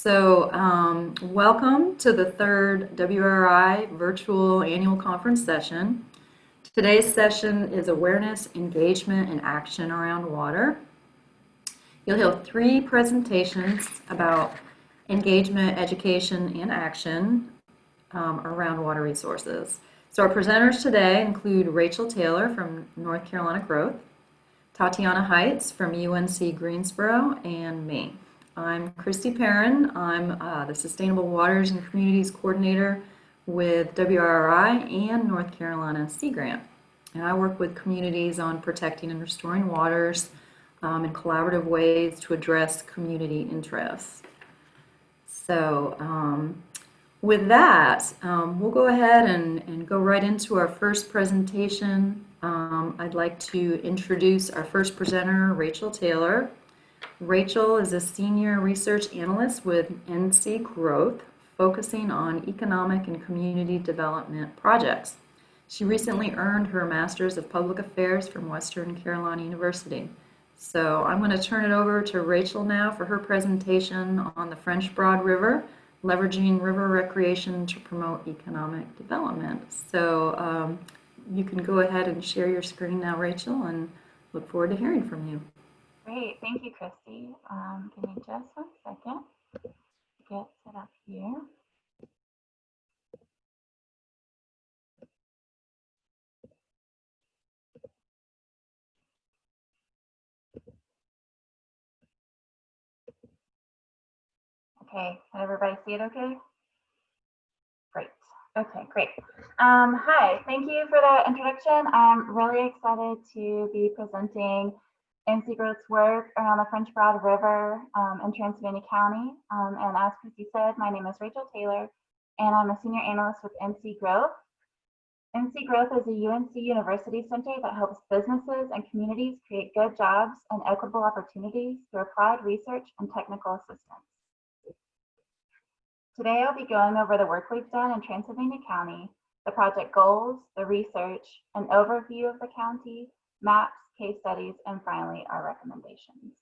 Welcome to the third WRRI virtual annual conference session. Today's session is Awareness, Engagement, and Action Around Water. You'll hear three presentations about engagement, education, and action around water resources. So our presenters today include Rachel Taylor from North Carolina Growth, Tatiana Height from UNC-Greensboro, and me. I'm Christy Perrin. I'm the Sustainable Waters and Communities Coordinator with WRRI and North Carolina Sea Grant. And I work with communities on protecting and restoring waters in collaborative ways to address community interests. So with that, we'll go ahead and go right into our first presentation. I'd like to introduce our first presenter, Rachel Taylor. Rachel is a senior research analyst with NCGrowth, focusing on economic and community development projects. She recently earned her Master's of Public Affairs from Western Carolina University. So I'm going to turn it over to Rachel now for her presentation on the French Broad River, leveraging river recreation to promote economic development. So you can go ahead and share your screen now, Rachel, and look forward to hearing from you. Great, thank you, Christy. Give me just 1 second to get set up here. Okay, can everybody see it okay? Great. Okay, great. Hi, thank you for that introduction. I'm really excited to be presenting NCGrowth's work around the French Broad River in Transylvania County. And as Christy said, my name is Rachel Taylor, and I'm a senior analyst with NCGrowth. NCGrowth is a UNC University Center that helps businesses and communities create good jobs and equitable opportunities through applied research and technical assistance. Today, I'll be going over the work we've done in Transylvania County, the project goals, the research, an overview of the county, maps, case studies, and finally, our recommendations.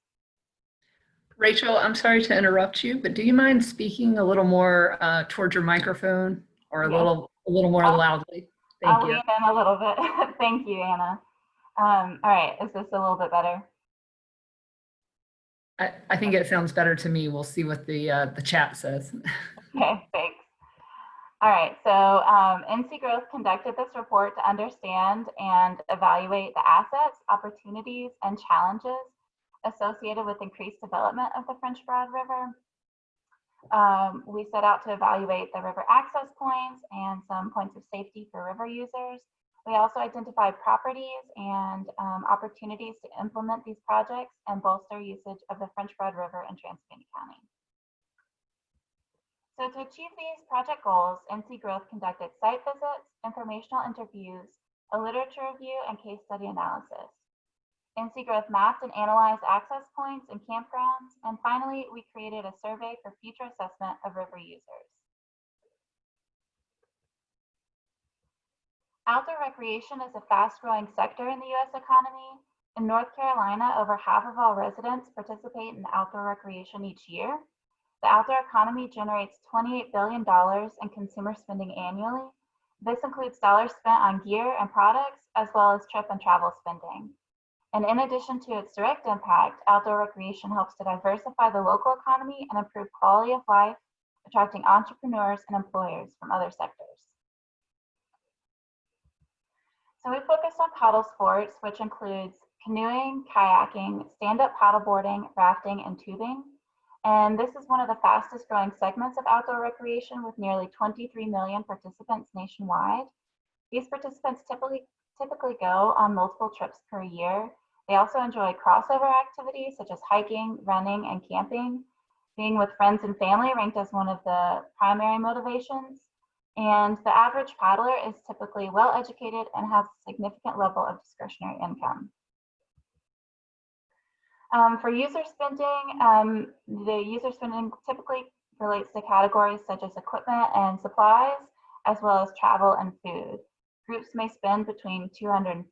Rachel, I'm sorry to interrupt you, but do you mind speaking a little more towards your microphone or a little more loudly? I'll lean in a little bit. Thank you, Anna. All right, is this a little bit better? I think it sounds better to me. We'll see what the chat says. Okay, thanks. All right, so NCGrowth conducted this report to understand and evaluate the assets, opportunities, and challenges associated with increased development of the French Broad River. We set out to evaluate the river access points and some points of safety for river users. We also identified properties and opportunities to implement these projects and bolster usage of the French Broad River in Transylvania County. So to achieve these project goals, NCGrowth conducted site visits, informational interviews, a literature review, and case study analysis. NCGrowth mapped and analyzed access points and campgrounds, and finally, we created a survey for future assessment of river users. Outdoor recreation is a fast-growing sector in the U.S. economy. In North Carolina, over half of all residents participate in outdoor recreation each year. The outdoor economy generates $28 billion in consumer spending annually. This includes dollars spent on gear and products, as well as trip and travel spending. And in addition to its direct impact, outdoor recreation helps to diversify the local economy and improve quality of life, attracting entrepreneurs and employers from other sectors. So we focused on paddle sports, which includes canoeing, kayaking, stand-up paddleboarding, rafting, and tubing. And this is one of the fastest growing segments of outdoor recreation with nearly 23 million participants nationwide. These participants typically go on multiple trips per year. They also enjoy crossover activities such as hiking, running, and camping. Being with friends and family ranked as one of the primary motivations. And the average paddler is typically well educated and has a significant level of discretionary income. For user spending, the user spending typically relates to categories such as equipment and supplies, as well as travel and food. Groups may spend between $250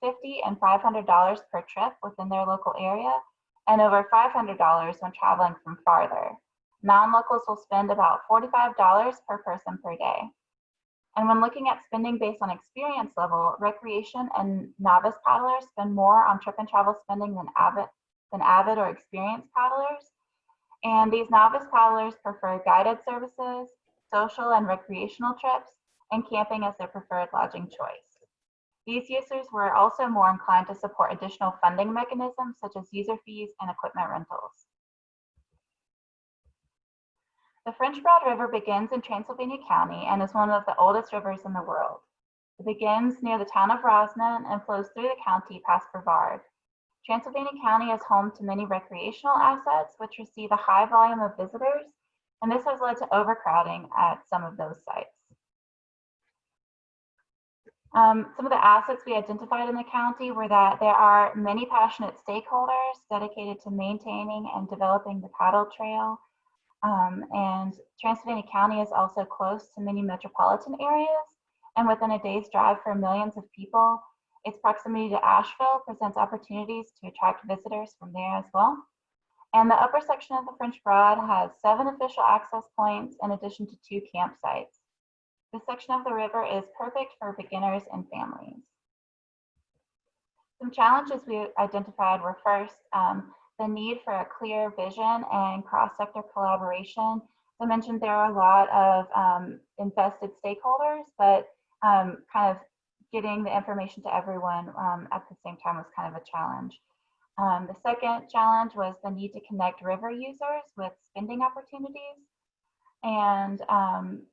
and $500 per trip within their local area, and over $500 when traveling from farther. Non-locals will spend about $45 per person per day. And when looking at spending based on experience level, recreation and novice paddlers spend more on trip and travel spending than avid or experienced paddlers. And these novice paddlers prefer guided services, social and recreational trips, and camping as their preferred lodging choice. These users were also more inclined to support additional funding mechanisms such as user fees and equipment rentals. The French Broad River begins in Transylvania County and is one of the oldest rivers in the world. It begins near the town of Rossman and flows through the county past Brevard. Transylvania County is home to many recreational assets which receive a high volume of visitors, and this has led to overcrowding at some of those sites. Some of the assets we identified in the county were that there are many passionate stakeholders dedicated to maintaining and developing the paddle trail. And Transylvania County is also close to many metropolitan areas, and within a day's drive for millions of people. Its proximity to Asheville presents opportunities to attract visitors from there as well. And the upper section of the French Broad has 7 official access points in addition to 2 campsites. This section of the river is perfect for beginners and families. Some challenges we identified were first, the need for a clear vision and cross-sector collaboration. As I mentioned, there are a lot of invested stakeholders, but kind of getting the information to everyone at the same time was kind of a challenge. The second challenge was the need to connect river users with spending opportunities. And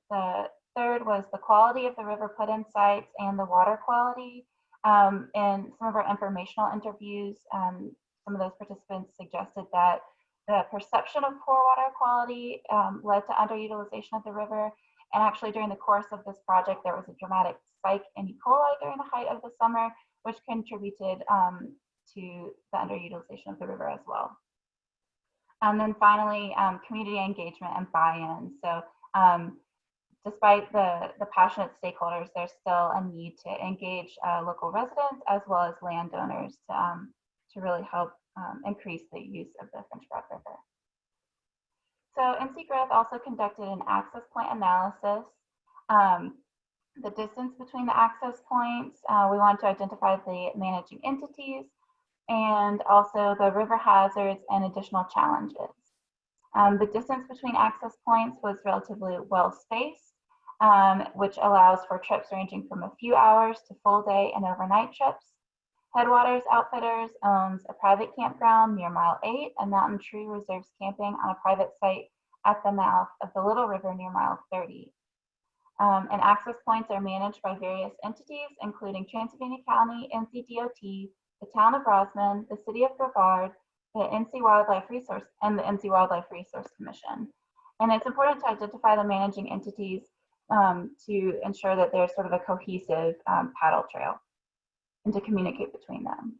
the third was the quality of the river put-in sites and the water quality. In some of our informational interviews, some of those participants suggested that the perception of poor water quality led to underutilization of the river. And actually during the course of this project, there was a dramatic spike in E. coli during the height of the summer, which contributed to the underutilization of the river as well. And then finally, community engagement and buy-in. So despite the passionate stakeholders, there's still a need to engage local residents as well as landowners to really help increase the use of the French Broad River. So NCGrowth also conducted an access point analysis. The distance between the access points, we wanted to identify the managing entities and also the river hazards and additional challenges. The distance between access points was relatively well spaced, which allows for trips ranging from a few hours to full day and overnight trips. Headwaters Outfitters owns a private campground near Mile 8, and Mountain Tree reserves camping on a private site at the mouth of the Little River near Mile 30. And access points are managed by various entities, including Transylvania County, NCDOT, the town of Rossman, the city of Brevard, the NC Wildlife Resource, and the NC Wildlife Resource Commission. And it's important to identify the managing entities to ensure that there's sort of a cohesive paddle trail and to communicate between them.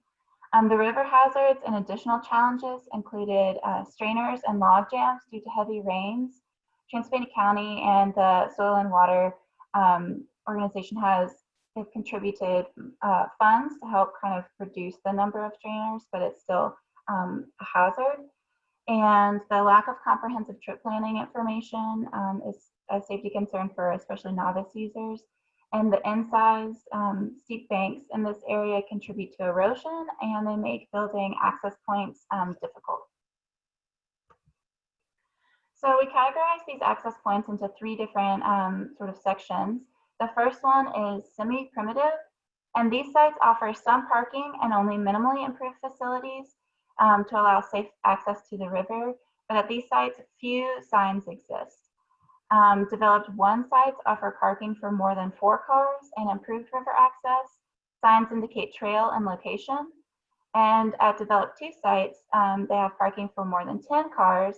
The river hazards and additional challenges included strainers and log jams due to heavy rains. Transylvania County and the Soil and Water organization they've contributed funds to help kind of reduce the number of strainers, but it's still a hazard. And the lack of comprehensive trip planning information is a safety concern for especially novice users. And the incised steep banks in this area contribute to erosion, and they make building access points difficult. So we categorize these access points into 3 different sort of sections. The first one is semi-primitive, and these sites offer some parking and only minimally improved facilities to allow safe access to the river, but at these sites, few signs exist. Developed 1 sites offer parking for more than 4 cars and improved river access. Signs indicate trail and location. And at developed 2 sites, they have parking for more than 10 cars,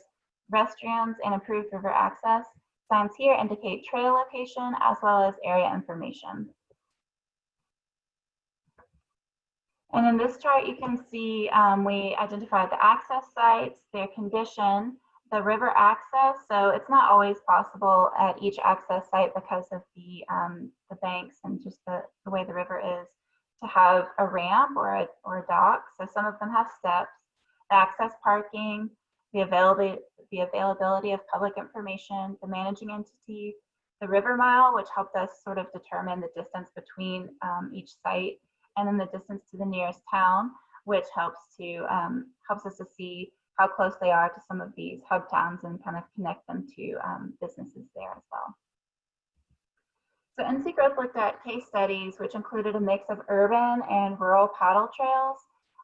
restrooms, and improved river access. Signs here indicate trail location as well as area information. And in this chart, you can see we identified the access sites, their condition, the river access. So it's not always possible at each access site because of the banks and just the way the river is to have a ramp or a dock. So some of them have steps, the access parking, the the availability of public information, the managing entity, the river mile, which helped us sort of determine the distance between each site, and then the distance to the nearest town, which helps us to see how close they are to some of these hub towns and kind of connect them to businesses there as well. So NCGrowth looked at case studies, which included a mix of urban and rural paddle trails,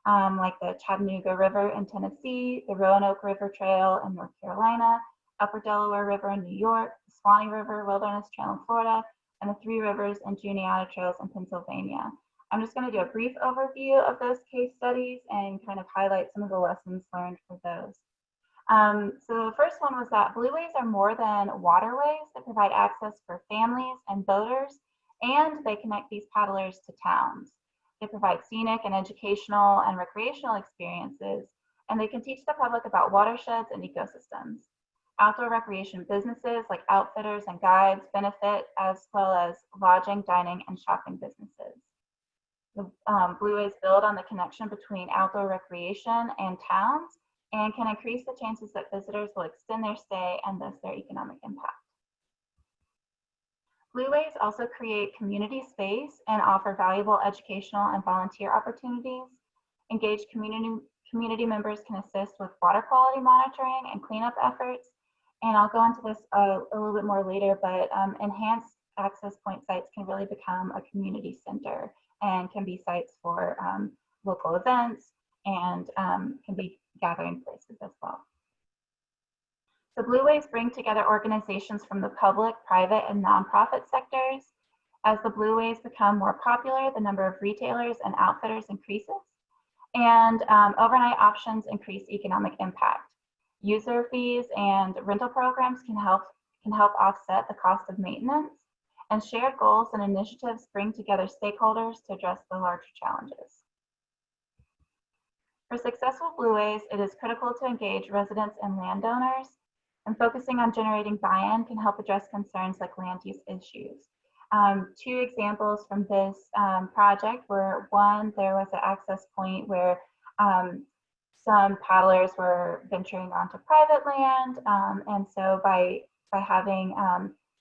like the Chattanooga River in Tennessee, the Roanoke River Trail in North Carolina, Upper Delaware River in New York, the Swanee River Wilderness Trail in Florida, and the Three Rivers and Juniata Trails in Pennsylvania. I'm just going to do a brief overview of those case studies and kind of highlight some of the lessons learned for those. So the first one was that blueways are more than waterways that provide access for families and boaters, and they connect these paddlers to towns. They provide scenic and educational and recreational experiences, and they can teach the public about watersheds and ecosystems. Outdoor recreation businesses like outfitters and guides benefit, as well as lodging, dining, and shopping businesses. The blueways build on the connection between outdoor recreation and towns and can increase the chances that visitors will extend their stay and thus their economic impact. Blueways also create community space and offer valuable educational and volunteer opportunities. Engaged community members can assist with water quality monitoring and cleanup efforts. And I'll go into this a little bit more later, but enhanced access point sites can really become a community center and can be sites for local events and can be gathering places as well. The blueways bring together organizations from the public, private, and nonprofit sectors. As the blueways become more popular, the number of retailers and outfitters increases, and overnight options increase economic impact. User fees and rental programs can help offset the cost of maintenance, and shared goals and initiatives bring together stakeholders to address the larger challenges. For successful blueways, it is critical to engage residents and landowners, and focusing on generating buy-in can help address concerns like land use issues. Two examples from this project were, one, there was an access point where some paddlers were venturing onto private land, and so by having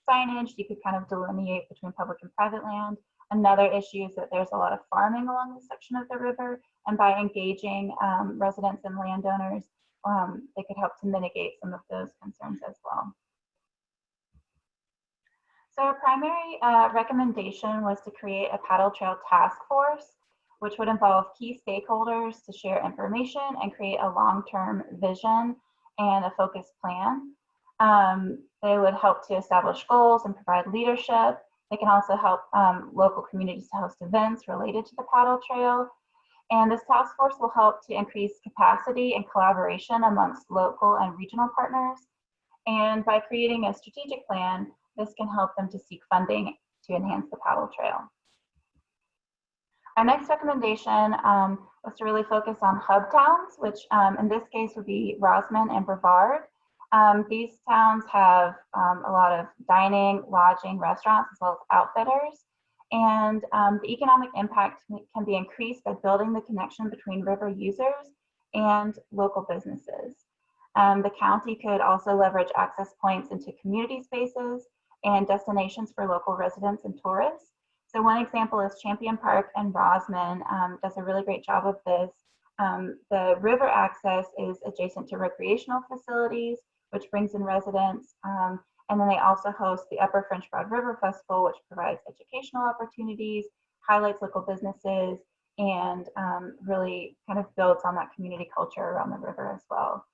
signage, you could kind of delineate between public and private land. Another issue is that there's a lot of farming along this section of the river, and by engaging residents and landowners, they could help to mitigate some of those concerns as well. So our primary recommendation was to create a paddle trail task force, which would involve key stakeholders to share information and create a long-term vision and a focused plan. They would help to establish goals and provide leadership. They can also help local communities to host events related to the paddle trail. And this task force will help to increase capacity and collaboration amongst local and regional partners. And by creating a strategic plan, this can help them to seek funding to enhance the paddle trail. Our next recommendation was to really focus on hub towns, which in this case would be Rosman and Brevard. These towns have a lot of dining, lodging, restaurants, as well as outfitters. And the economic impact can be increased by building the connection between river users and local businesses. The county could also leverage access points into community spaces and destinations for local residents and tourists. So one example is Champion Park and Rosman does a really great job of this. The river access is adjacent to recreational facilities, which brings in residents. And then they also host the Upper French Broad River Festival, which provides educational opportunities, highlights local businesses, and really kind of builds on that community culture around the river as well.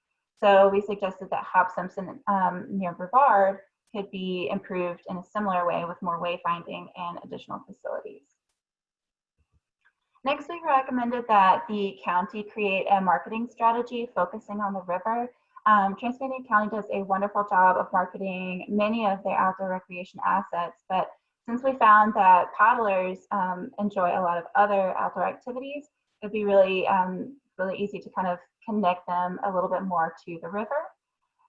So we suggested that Hop Simpson near Brevard could be improved in a similar way with more wayfinding and additional facilities. Next, we recommended that the county create a marketing strategy focusing on the river. Transylvania County does a wonderful job of marketing many of their outdoor recreation assets, but since we found that paddlers enjoy a lot of other outdoor activities, it'd be really, really easy to kind of connect them a little bit more to the river.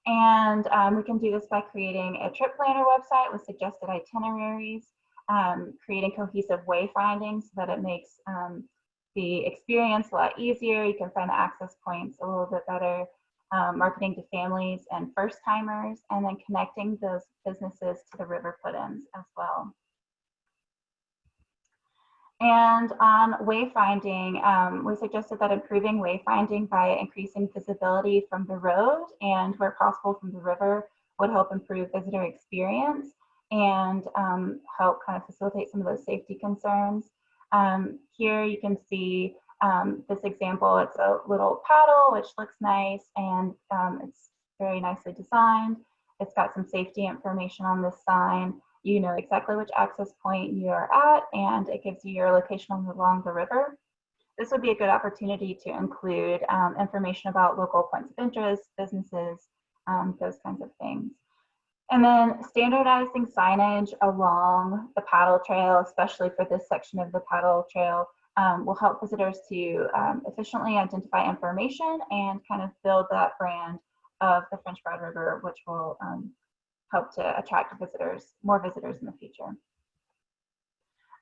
And we can do this by creating a trip planner website with suggested itineraries, creating cohesive wayfinding so that it makes the experience a lot easier. You can find the access points a little bit better. marketing to families and first timers, and then connecting those businesses to the river put-ins as well. And on wayfinding, we suggested that improving wayfinding by increasing visibility from the road and where possible from the river would help improve visitor experience and help kind of facilitate some of those safety concerns. Here you can see this example. It's a little paddle, which looks nice, and it's very nicely designed. It's got some safety information on this sign. You know exactly which access point you are at, and it gives you your location along the river. This would be a good opportunity to include information about local points of interest, businesses, those kinds of things. And then standardizing signage along the paddle trail, especially for this section of the paddle trail, will help visitors to efficiently identify information and kind of build that brand of the French Broad River, which will help to attract visitors, more visitors in the future.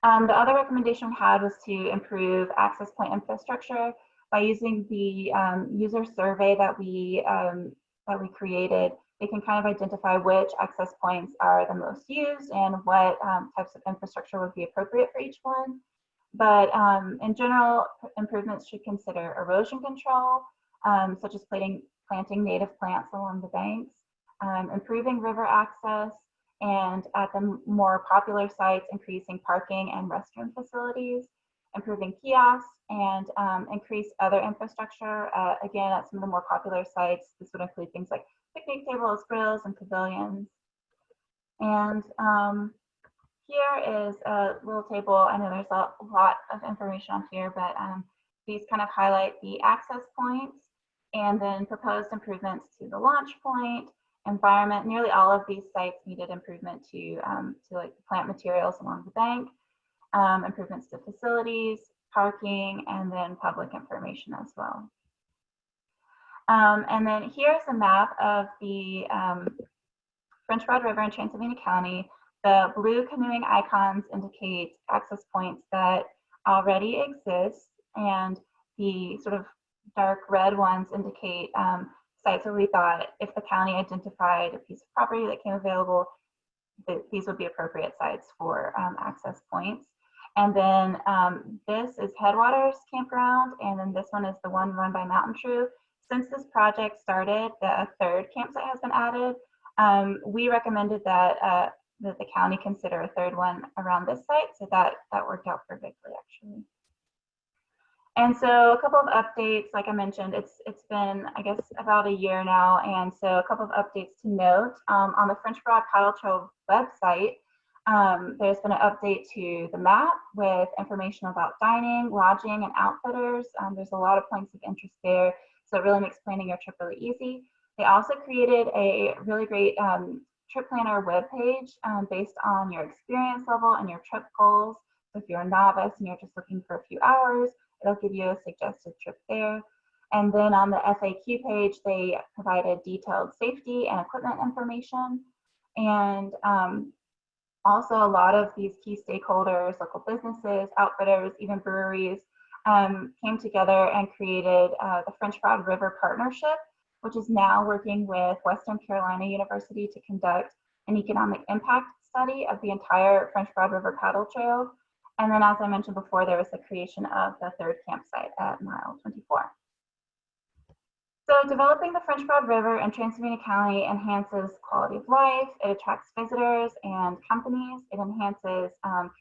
The other recommendation we had was to improve access point infrastructure by using the user survey that we created. They can kind of identify which access points are the most used and what types of infrastructure would be appropriate for each one. But in general, improvements should consider erosion control, such as planting native plants along the banks, improving river access, and at the more popular sites, increasing parking and restroom facilities, improving kiosks, and increase other infrastructure. Again, at some of the more popular sites, this would include things like picnic tables, grills, and pavilions. And here is a little table. I know there's a lot of information on here, but these kind of highlight the access points and then proposed improvements to the launch point, environment. Nearly all of these sites needed improvement to like the plant materials along the bank, improvements to facilities, parking, and then public information as well. And then here's a map of the French Broad River in Transylvania County. The blue canoeing icons indicate access points that already exist, and the sort of dark red ones indicate sites where we thought if the county identified a piece of property that came available, these would be appropriate sites for access points. And then this is Headwaters Campground, and then this one is the one run by Mountain True. Since this project started, a third campsite has been added. We recommended that the county consider a third one around this site, so that worked out perfectly, actually. And so a couple of updates, like I mentioned, it's been, I guess, about a year now, and so a couple of updates to note. On the French Broad Paddle Trail website, there's been an update to the map with information about dining, lodging, and outfitters. There's a lot of points of interest there, so it really makes planning your trip really easy. They also created a really great trip planner webpage based on your experience level and your trip goals. So if you're a novice and you're just looking for a few hours, it'll give you a suggested trip there. And then on the FAQ page, they provided detailed safety and equipment information. And also a lot of these key stakeholders, local businesses, outfitters, even breweries, came together and created the French Broad River Partnership, which is now working with Western Carolina University to conduct an economic impact study of the entire French Broad River Paddle Trail. And then, as I mentioned before, there was the creation of the third campsite at mile 24. So developing the French Broad River in Transylvania County enhances quality of life, it attracts visitors and companies, it enhances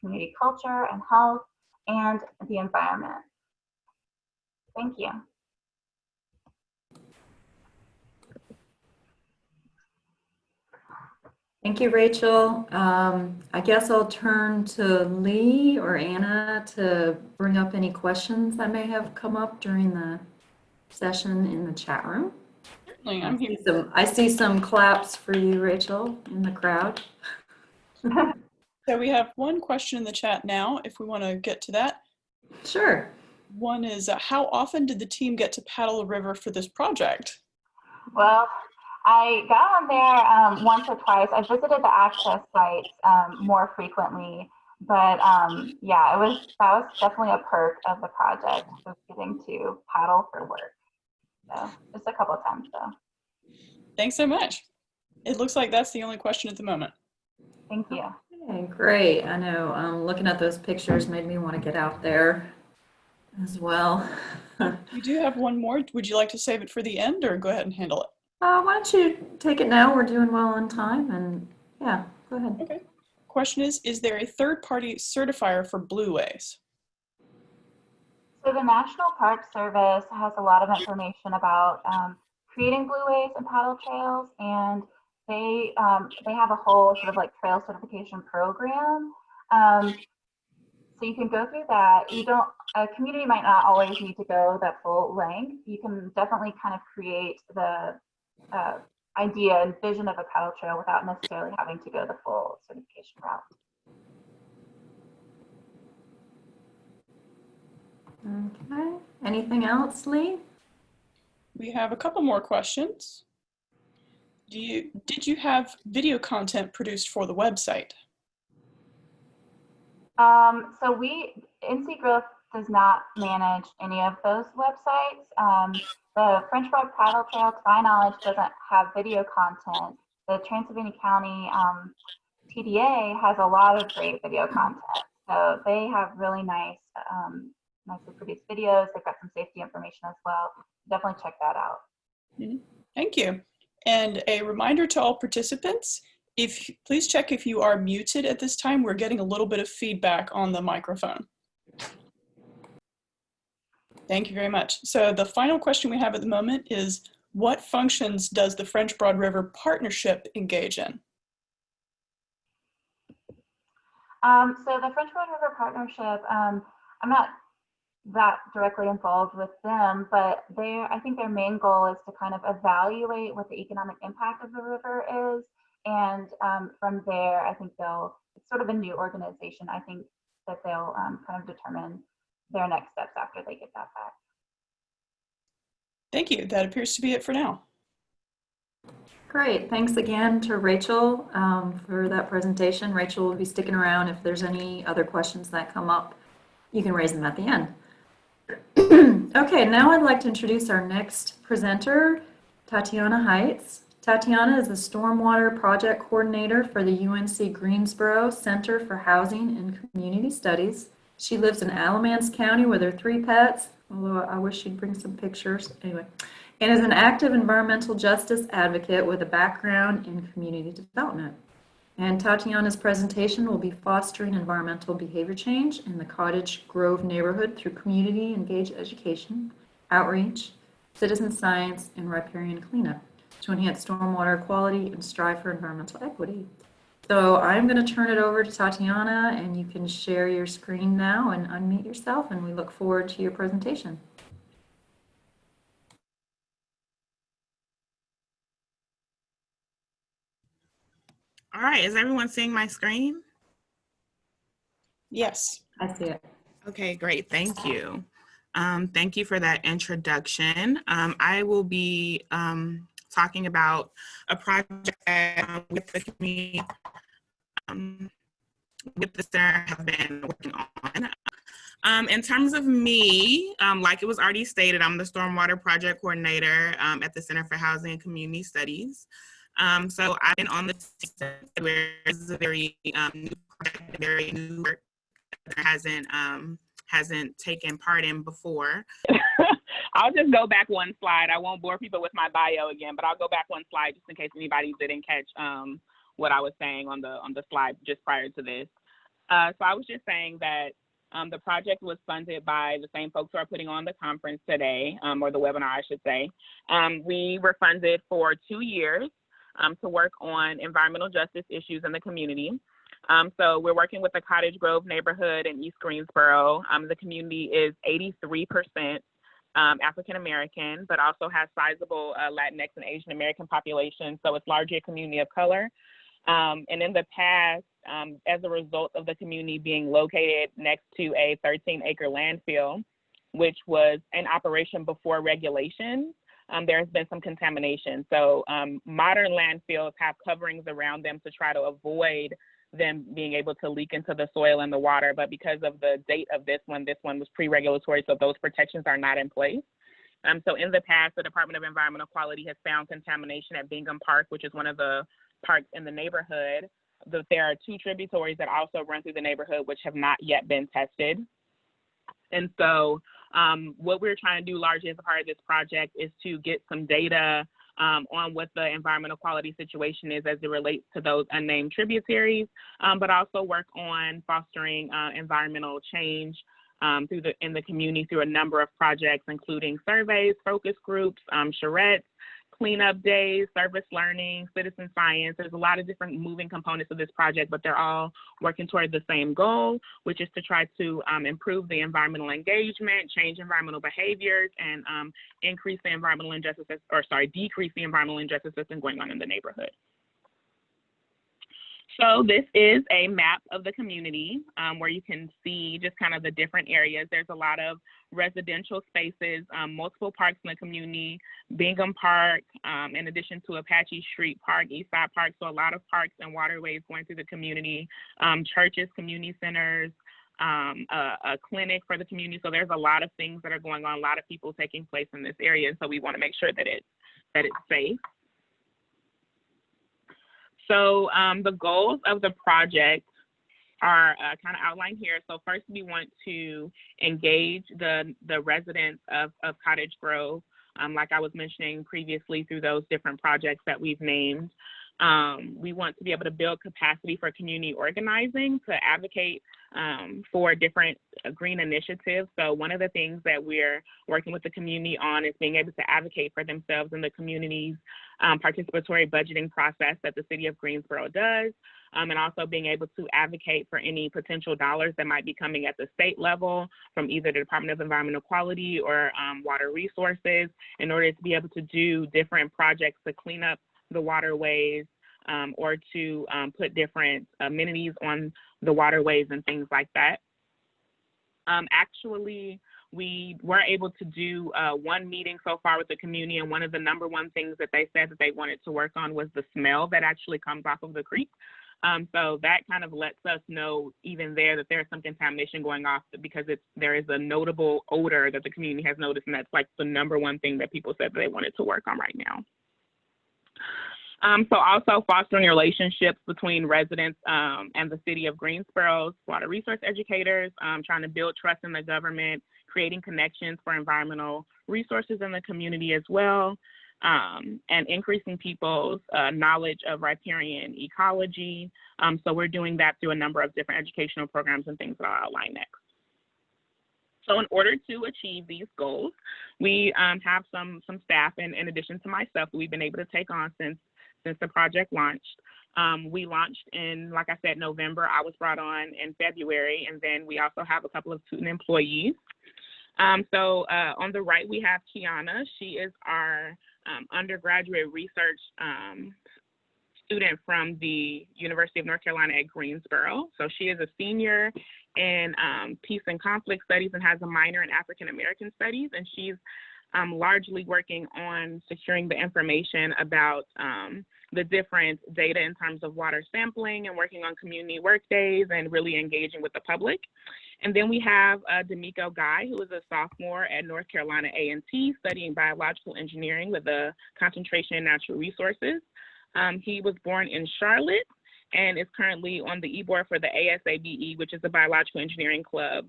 community culture and health, and the environment. Thank you. Thank you, Rachel. I guess I'll turn to Lee or Anna to bring up any questions that may have come up during the session in the chat room. Certainly, I'm here. I see some claps for you, Rachel, in the crowd. So we have one question in the chat now, if we want to get to that. Sure. One is, how often did the team get to paddle the river for this project? Well, I got on there once or twice. I visited the access sites more frequently, but yeah, that was definitely a perk of the project, was getting to paddle for work. So just a couple of times though. Thanks so much. It looks like that's the only question at the moment. Thank you. Okay, great. I know looking at those pictures made me want to get out there as well. We do have one more. Would you like to save it for the end or go ahead and handle it? Why don't you take it now? We're doing well on time, and yeah, go ahead. Okay. Question is there a third-party certifier for blueways? So the National Park Service has a lot of information about creating blueways and paddle trails, and they have a whole sort of like trail certification program. So you can go through that. A community might not always need to go that full length. You can definitely kind of create the idea and vision of a paddle trail without necessarily having to go the full certification route. Okay. Anything else, Lee? We have a couple more questions. Did you have video content produced for the website? So NCGrowth does not manage any of those websites. The French Broad Paddle Trail, to my knowledge, doesn't have video content. The Transylvania County TDA has a lot of great video content. So they have really nicely produced videos. They've got some safety information as well. Definitely check that out. Thank you. And a reminder to all participants, please check if you are muted at this time. We're getting a little bit of feedback on the microphone. Thank you very much. So the final question we have at the moment is, what functions does the French Broad River Partnership engage in? So the French Broad River Partnership, I'm not that directly involved with them, but I think their main goal is to kind of evaluate what the economic impact of the river is. And from there, I think it's sort of a new organization. I think that they'll kind of determine their next steps after they get that back. Thank you. That appears to be it for now. Great. Thanks again to Rachel for that presentation. Rachel will be sticking around. If there's any other questions that come up, you can raise them at the end. Okay, now I'd like to introduce our next presenter, Tatiana Height. Tatiana is the Stormwater Project Coordinator for the UNC-Greensboro Center for Housing and Community Studies. She lives in Alamance County with her 3 pets, although I wish she'd bring some pictures. Anyway, and is an active environmental justice advocate with a background in community development. And Tatiana's presentation will be fostering environmental behavior change in the Cottage Grove neighborhood through community engaged education, outreach, citizen science, and riparian cleanup to enhance stormwater quality and strive for environmental equity. So I'm going to turn it over to Tatiana, and you can share your screen now and unmute yourself, and we look forward to your presentation. All right, is everyone seeing my screen? Yes. I see it. Okay, great, thank you. Thank you for that introduction. I will be talking about a project that with the community, with the center have been working on. In terms of me, like it was already stated, I'm the Stormwater Project Coordinator at the Center for Housing and Community Studies. So I've been on the team where this is a very new project, very new work that hasn't taken part in before. I'll just go back one slide. I won't bore people with my bio again, but I'll go back one slide just in case anybody didn't catch what I was saying on the slide just prior to this. So I was just saying that the project was funded by the same folks who are putting on the conference today, or the webinar, I should say. We were funded for 2 years to work on environmental justice issues in the community. So we're working with the Cottage Grove neighborhood in East Greensboro. The community is 83% African American, but also has sizable Latinx and Asian American population. So it's largely a community of color. And in the past, as a result of the community being located next to a 13-acre landfill, which was in operation before regulation, there has been some contamination. So modern landfills have coverings around them to try to avoid them being able to leak into the soil and the water. But because of the date of this one was pre-regulatory, so those protections are not in place. So in the past, the Department of Environmental Quality has found contamination at Bingham Park, which is one of the parks in the neighborhood. There are 2 tributaries that also run through the neighborhood, which have not yet been tested. And so what we're trying to do largely as a part of this project is to get some data on what the environmental quality situation is as it relates to those unnamed tributaries, but also work on fostering environmental change in the community through a number of projects, including surveys, focus groups, charrettes, cleanup days, service learning, citizen science. There's a lot of different moving components of this project, but they're all working toward the same goal, which is to try to improve the environmental engagement, change environmental behaviors, and decrease the environmental injustice that's been going on in the neighborhood. So this is a map of the community where you can see just kind of the different areas. There's a lot of residential spaces, multiple parks in the community, Bingham Park, in addition to Apache Street Park, Eastside Park. So a lot of parks and waterways going through the community, churches, community centers, a clinic for the community. So there's a lot of things that are going on, a lot of people taking place in this area. So we want to make sure that it's safe. So the goals of the project are kind of outlined here. So first, we want to engage the residents of Cottage Grove, like I was mentioning previously, through those different projects that we've named. We want to be able to build capacity for community organizing, to advocate for different green initiatives. So one of the things that we're working with the community on is being able to advocate for themselves in the community's participatory budgeting process that the city of Greensboro does, and also being able to advocate for any potential dollars that might be coming at the state level from either the Department of Environmental Quality or Water Resources, in order to be able to do different projects to clean up the waterways, or to put different amenities on the waterways and things like that. Actually, we were able to do one meeting so far with the community, and one of the #1 things that they said that they wanted to work on was the smell that actually comes off of the creek. So that kind of lets us know even there that there's some contamination going off, because there is a notable odor that the community has noticed, and that's like the #1 thing that people said that they wanted to work on right now. So also fostering relationships between residents and the city of Greensboro's water resource educators, trying to build trust in the government, creating connections for environmental resources in the community as well, and increasing people's knowledge of riparian ecology. So we're doing that through a number of different educational programs and things that I'll outline next. So in order to achieve these goals, we have some staff, and in addition to myself, we've been able to take on since the project launched. We launched in, like I said, November. I was brought on in February, and then we also have a couple of student employees. So on the right, we have Kiana. She is our undergraduate research student from the University of North Carolina at Greensboro. So she is a senior in peace and conflict studies and has a minor in African American studies, and she's largely working on securing the information about the different data in terms of water sampling, and working on community work days and really engaging with the public. And then we have D'Amico Guy, who is a sophomore at North Carolina A&T, studying biological engineering with a concentration in natural resources. He was born in Charlotte and is currently on the e-board for the ASABE, which is the biological engineering club.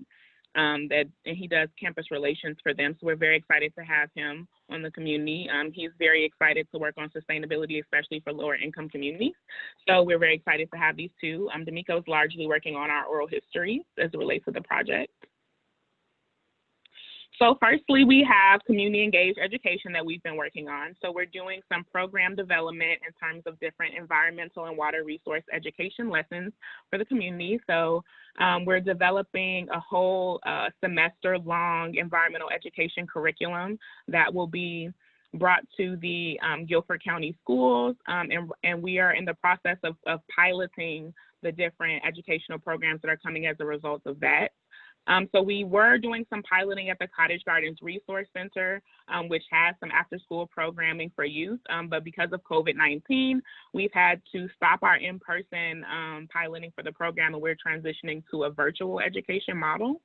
And he does campus relations for them. So we're very excited to have him on the community. He's very excited to work on sustainability, especially for lower income communities. So we're very excited to have these two. D'Amico is largely working on our oral histories as it relates to the project. So firstly, we have community engaged education that we've been working on. So we're doing some program development in terms of different environmental and water resource education lessons for the community. So we're developing a whole semester-long environmental education curriculum that will be brought to the Guilford County schools, and we are in the process of piloting the different educational programs that are coming as a result of that. So we were doing some piloting at the Cottage Gardens Resource Center, which has some after-school programming for youth, but because of COVID-19, we've had to stop our in-person piloting for the program, and we're transitioning to a virtual education model.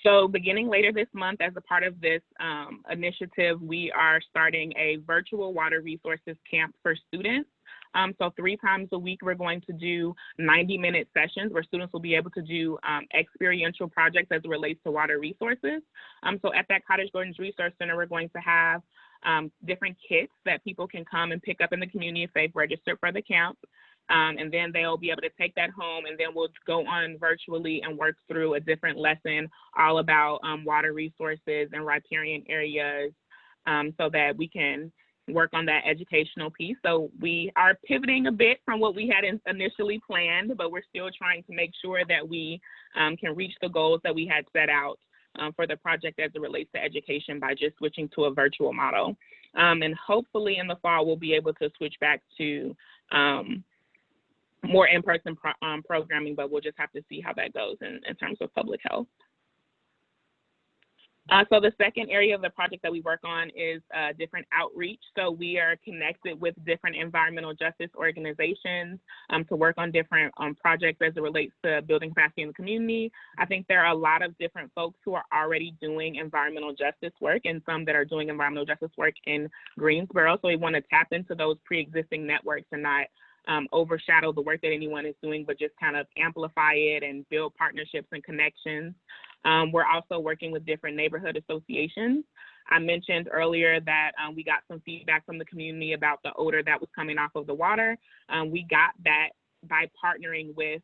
So beginning later this month, as a part of this initiative, we are starting a virtual water resources camp for students. So 3 times a week, we're going to do 90-minute sessions where students will be able to do experiential projects as it relates to water resources. So at that Cottage Grove Resource Center, we're going to have different kits that people can come and pick up in the community if they've registered for the camp. And then they'll be able to take that home, and then we'll go on virtually and work through a different lesson all about water resources and riparian areas so that we can work on that educational piece. So we are pivoting a bit from what we had initially planned, but we're still trying to make sure that we can reach the goals that we had set out for the project as it relates to education by just switching to a virtual model. And hopefully in the fall, we'll be able to switch back to more in-person programming, but we'll just have to see how that goes in terms of public health. So the second area of the project that we work on is different outreach. So we are connected with different environmental justice organizations to work on different projects as it relates to building capacity in the community. I think there are a lot of different folks who are already doing environmental justice work and some that are doing environmental justice work in Greensboro. So we want to tap into those pre-existing networks and not overshadow the work that anyone is doing, but just kind of amplify it and build partnerships and connections. We're also working with different neighborhood associations. I mentioned earlier that we got some feedback from the community about the odor that was coming off of the water. We got that by partnering with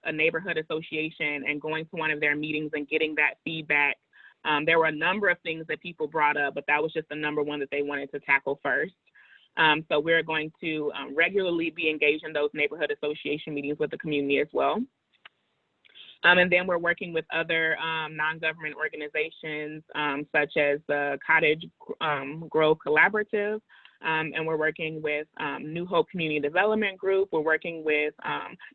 a neighborhood association and going to one of their meetings and getting that feedback. There were a number of things that people brought up, but that was just the number one that they wanted to tackle first. So we're going to regularly be engaged in those neighborhood association meetings with the community as well. And then we're working with other non-government organizations such as the Cottage Grove Collaborative, and we're working with New Hope Community Development Group. We're working with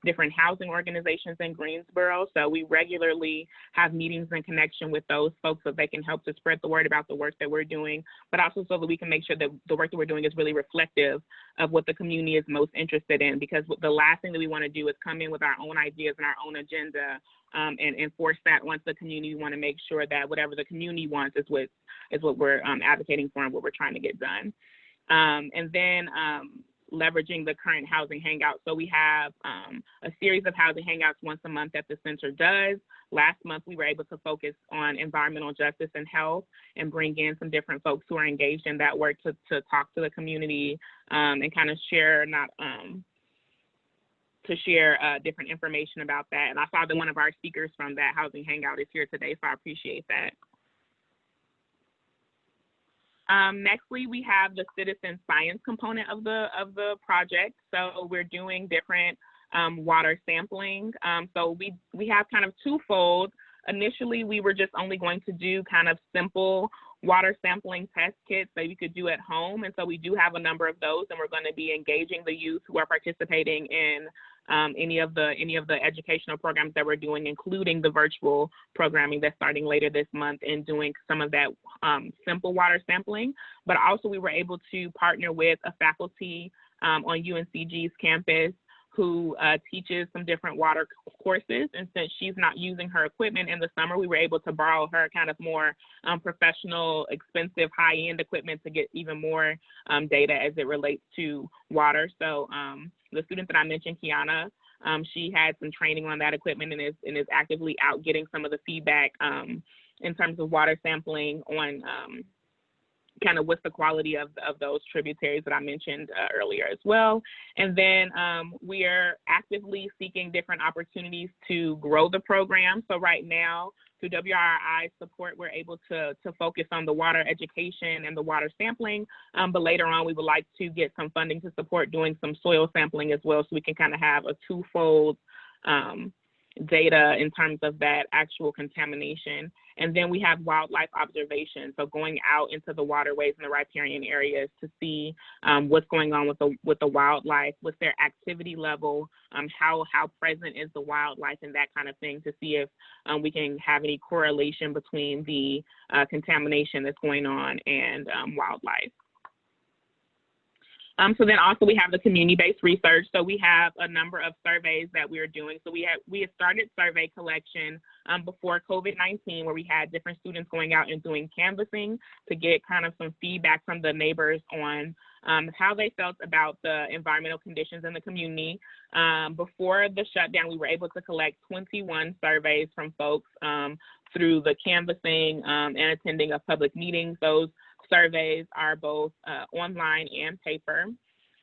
different housing organizations in Greensboro. So we regularly have meetings in connection with those folks so they can help to spread the word about the work that we're doing, but also so that we can make sure that the work that we're doing is really reflective of what the community is most interested in, because the last thing that we want to do is come in with our own ideas and our own agenda and enforce that once the community. We want to make sure that whatever the community wants is what we're advocating for and what we're trying to get done. And then leveraging the current housing hangout. So we have a series of housing hangouts once a month that the center does. Last month, we were able to focus on environmental justice and health and bring in some different folks who are engaged in that work to talk to the community and kind of share, different information about that. And I saw that one of our speakers from that housing hangout is here today, so I appreciate that. Nextly, we have the citizen science component of the project. So we're doing different water sampling. So we have kind of twofold. Initially, we were just only going to do kind of simple water sampling test kits that you could do at home. And so we do have a number of those, and we're going to be engaging the youth who are participating in any of the educational programs that we're doing, including the virtual programming that's starting later this month, and doing some of that simple water sampling. But also we were able to partner with a faculty on UNCG's campus who teaches some different water courses. And since she's not using her equipment in the summer, we were able to borrow her kind of more professional, expensive, high-end equipment to get even more data as it relates to water. So the student that I mentioned, Kiana, she had some training on that equipment and is actively out getting some of the feedback in terms of water sampling on kind of what's the quality of those tributaries that I mentioned earlier as well. And then we are actively seeking different opportunities to grow the program. So right now, through WRRI support, we're able to focus on the water education and the water sampling. But later on, we would like to get some funding to support doing some soil sampling as well, so we can kind of have a twofold data in terms of that actual contamination. And then we have wildlife observation, so going out into the waterways and the riparian areas to see what's going on with the wildlife, what's their activity level, how present is the wildlife, and that kind of thing, to see if we can have any correlation between the contamination that's going on and wildlife. So then also we have the community-based research. So we have a number of surveys that we are doing. So we had started survey collection before COVID-19, where we had different students going out and doing canvassing to get kind of some feedback from the neighbors on how they felt about the environmental conditions in the community. Before the shutdown, we were able to collect 21 surveys from folks through the canvassing and attending of public meetings. Those surveys are both online and paper.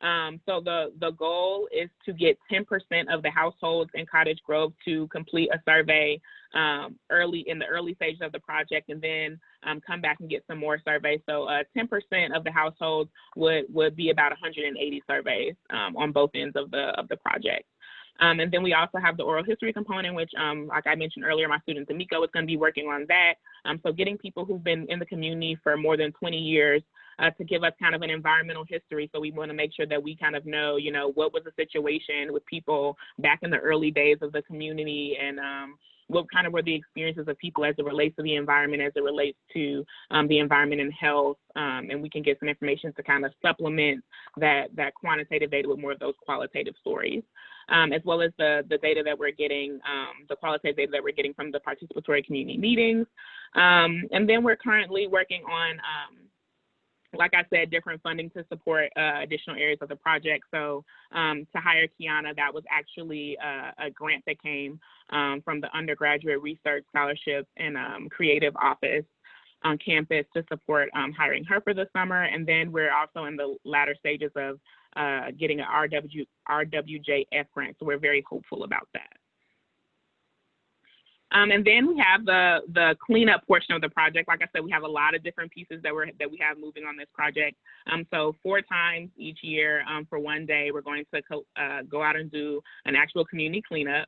So the goal is to get 10% of the households in Cottage Grove to complete a survey in the early stages of the project, and then come back and get some more surveys. So 10% of the households would be about 180 surveys on both ends of the project. And then we also have the oral history component, which, like I mentioned earlier, my student D'Amico is going to be working on that. So getting people who've been in the community for more than 20 years to give us kind of an environmental history. So we want to make sure that we kind of know, what was the situation with people back in the early days of the community, and what kind of were the experiences of people as it relates to the environment, as it relates to the environment and health. And we can get some information to kind of supplement that quantitative data with more of those qualitative stories. As well as the data that we're getting, the qualitative data that we're getting from the participatory community meetings. And then we're currently working on, like I said, different funding to support additional areas of the project. So to hire Kiana, that was actually a grant that came from the undergraduate research scholarship and creative office on campus to support hiring her for the summer. And then we're also in the latter stages of getting an RWJF grant, so we're very hopeful about that. And then we have the cleanup portion of the project. Like I said, we have a lot of different pieces that we have moving on this project. So 4 times each year for one day, we're going to go out and do an actual community cleanup.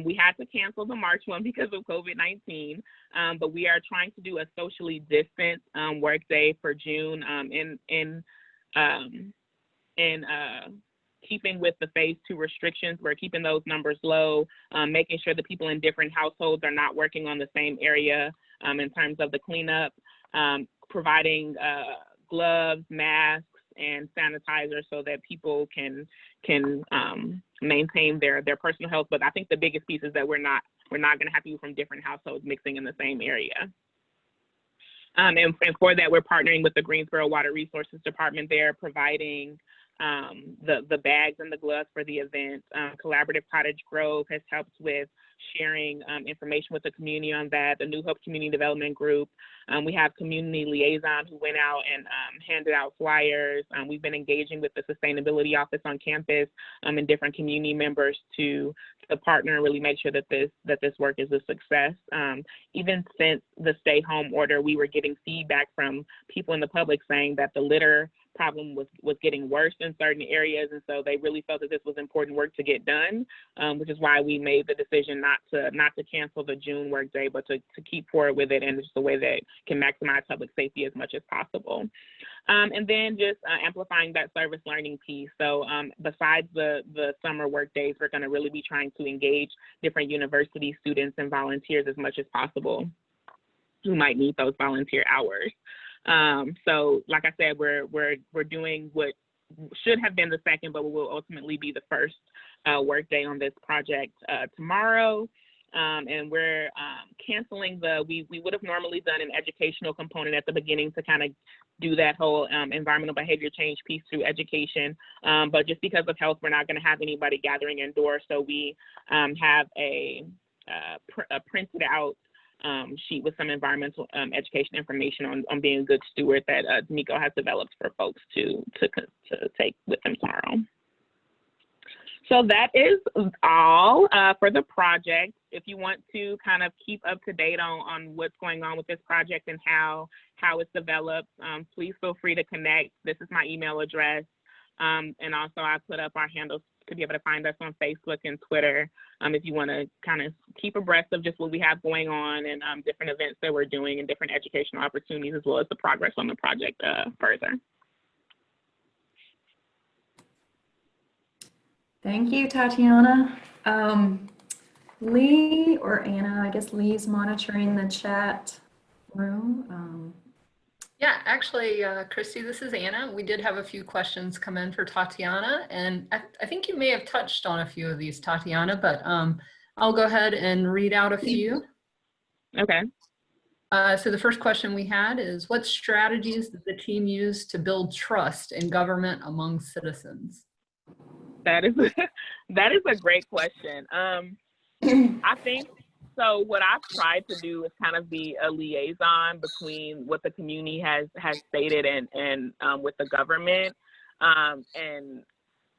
We had to cancel the March one because of COVID-19, but we are trying to do a socially distant work day for June in keeping with the phase 2 restrictions. We're keeping those numbers low, making sure that people in different households are not working on the same area in terms of the cleanup, providing gloves, masks, and sanitizer so that people can maintain their personal health. But I think the biggest piece is that we're not going to have people from different households mixing in the same area. And for that, we're partnering with the Greensboro Water Resources Department. They're providing the bags and the gloves for the event. Collaborative Cottage Grove has helped with sharing information with the community on that. The New Hope Community Development Group. We have community liaison who went out and handed out flyers. We've been engaging with the sustainability office on campus and different community members to partner and really make sure that this work is a success. Even since the stay home order, we were getting feedback from people in the public saying that the litter problem was getting worse in certain areas, and so they really felt that this was important work to get done, which is why we made the decision not to cancel the June work day, but to keep forward with it in just a way that can maximize public safety as much as possible. And then just amplifying that service learning piece. So besides the summer work days, we're going to really be trying to engage different university students and volunteers as much as possible who might need those volunteer hours. So like I said, we're doing what should have been the second, but will ultimately be the first work day on this project tomorrow. And we're canceling we would have normally done an educational component at the beginning to kind of do that whole environmental behavior change piece through education. But just because of health, we're not going to have anybody gathering indoors. So we have a printed out sheet with some environmental education information on being a good steward that D'Amico has developed for folks to take with them tomorrow. So that is all for the project. If you want to kind of keep up to date on what's going on with this project and how it's developed, please feel free to connect. This is my email address. And also I put up our handles to be able to find us on Facebook and Twitter if you want to kind of keep abreast of just what we have going on and different events that we're doing and different educational opportunities, as well as the progress on the project further. Thank you, Tatiana. Lee or Anna, I guess Lee's monitoring the chat room. Yeah, actually, Christy, this is Anna. We did have a few questions come in for Tatiana, and I think you may have touched on a few of these, Tatiana, but I'll go ahead and read out a few. Okay. So the first question we had is, what strategies did the team use to build trust in government among citizens? That is that is a great question. I think so. What I've tried to do is kind of be a liaison between what the community has stated and with the government, and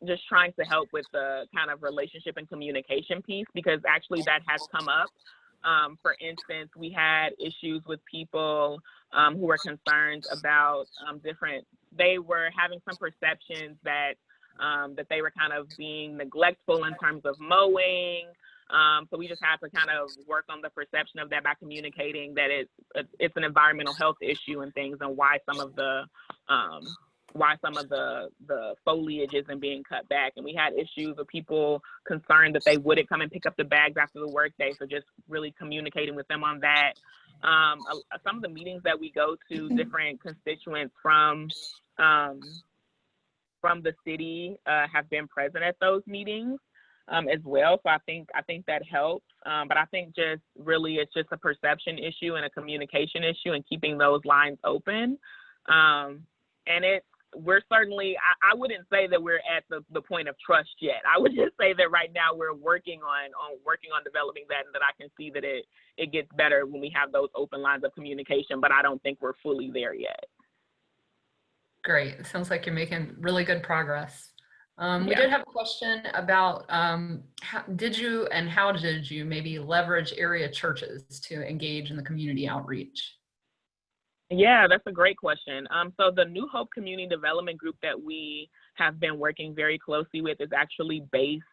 just trying to help with the kind of relationship and communication piece, because actually that has come up. For instance, we had issues with people who were concerned about they were having some perceptions that that they were kind of being neglectful in terms of mowing. So we just have to kind of work on the perception of that by communicating that it's an environmental health issue and things, and why some of the foliage isn't being cut back. And we had issues with people concerned that they wouldn't come and pick up the bags after the workday. So just really communicating with them on that. Some of the meetings that we go to, different constituents from the city have been present at those meetings as well. So I think that helps. But I think just really it's just a perception issue and a communication issue, and keeping those lines open. And we're certainly, I wouldn't say that we're at the point of trust yet. I would just say that right now we're working on developing that, and that I can see that it gets better when we have those open lines of communication, but I don't think we're fully there yet. Great. It sounds like you're making really good progress. We did have a question about how did you maybe leverage area churches to engage in the community outreach? Yeah, that's a great question. So the New Hope Community Development Group that we have been working very closely with is actually based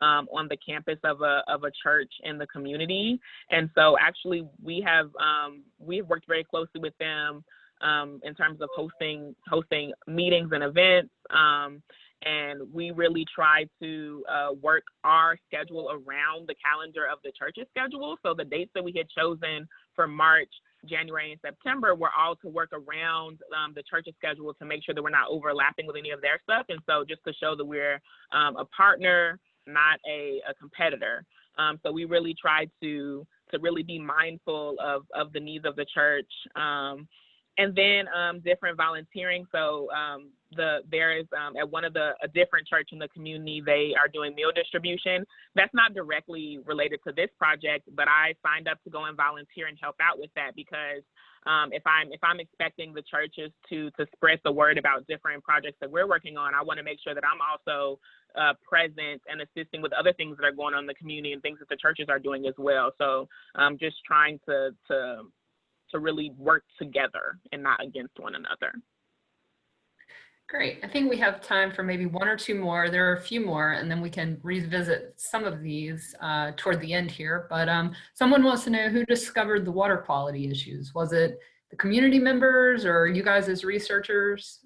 on the campus of a church in the community. And so actually we've worked very closely with them in terms of hosting meetings and events. And we really try to work our schedule around the calendar of the church's schedule. So the dates that we had chosen for March, January, and September were all to work around the church's schedule to make sure that we're not overlapping with any of their stuff. And so just to show that we're a partner, not a competitor. So we really try to really be mindful of the needs of the church. And then different volunteering. So there is at a different church in the community, they are doing meal distribution. That's not directly related to this project, but I signed up to go and volunteer and help out with that, because if I'm expecting the churches to spread the word about different projects that we're working on, I want to make sure that I'm also present and assisting with other things that are going on in the community and things that the churches are doing as well. So just trying to really work together and not against one another. Great. I think we have time for maybe one or two more. There are a few more, and then we can revisit some of these toward the end here. But someone wants to know who discovered the water quality issues. Was it the community members or you guys as researchers?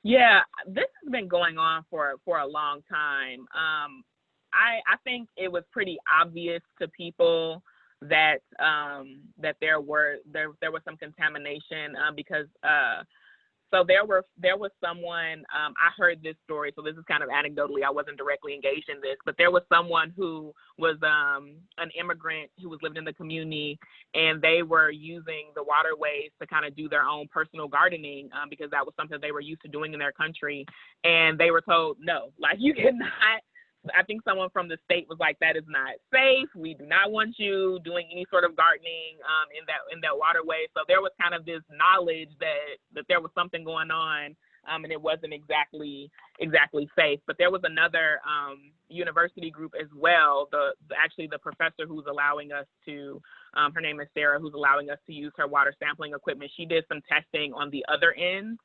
Yeah, this has been going on for a long time. I think it was pretty obvious to people that there was some contamination because so there was someone, I heard this story, so this is kind of anecdotally, I wasn't directly engaged in this, but there was someone who was an immigrant who was living in the community, and they were using the waterways to kind of do their own personal gardening because that was something they were used to doing in their country. And they were told, no, like you cannot. I think someone from the state was like, that is not safe. We do not want you doing any sort of gardening in that waterway. So there was kind of this knowledge that there was something going on, and it wasn't exactly safe. But there was another university group as well. Actually the professor who's allowing us to, her name is Sarah, who's allowing us to use her water sampling equipment. She did some testing on the other end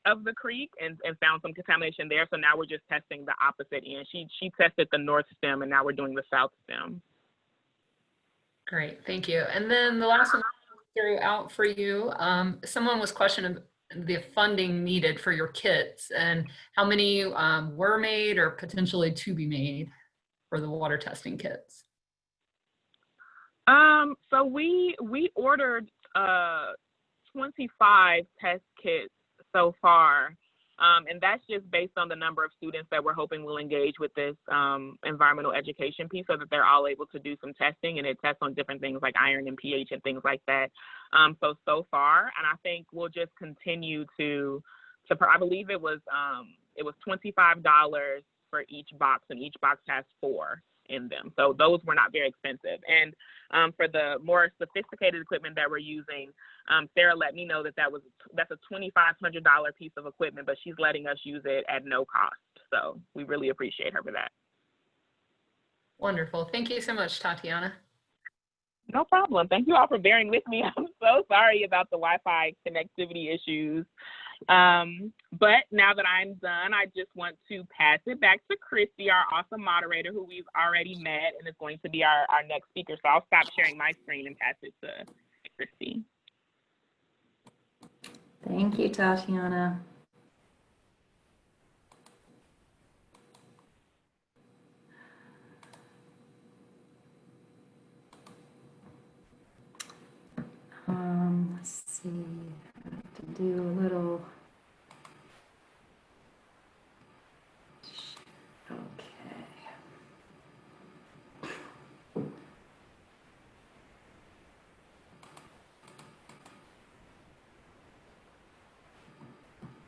of the creek and found some contamination there. So now we're just testing the opposite end. She tested the north stem, and now we're doing the south stem. Great, thank you. And then the last one I threw out for you, someone was questioning the funding needed for your kits and how many were made or potentially to be made for the water testing kits. So we ordered 25 test kits so far. And that's just based on the number of students that we're hoping will engage with this environmental education piece, so that they're all able to do some testing, and it tests on different things like iron and pH and things like that. So far, and I think we'll just continue to I believe it was $25 for each box, and each box has 4 in them. So those were not very expensive. And for the more sophisticated equipment that we're using, Sarah let me know that's a $2,500 piece of equipment, but she's letting us use it at no cost. So we really appreciate her for that. Wonderful. Thank you so much, Tatiana. No problem. Thank you all for bearing with me. I'm so sorry about the Wi-Fi connectivity issues. But now that I'm done, I just want to pass it back to Christy, our awesome moderator, who we've already met and is going to be our next speaker. So I'll stop sharing my screen and pass it to Christy. Thank you, Tatiana. Let's see, I have to do a little, okay.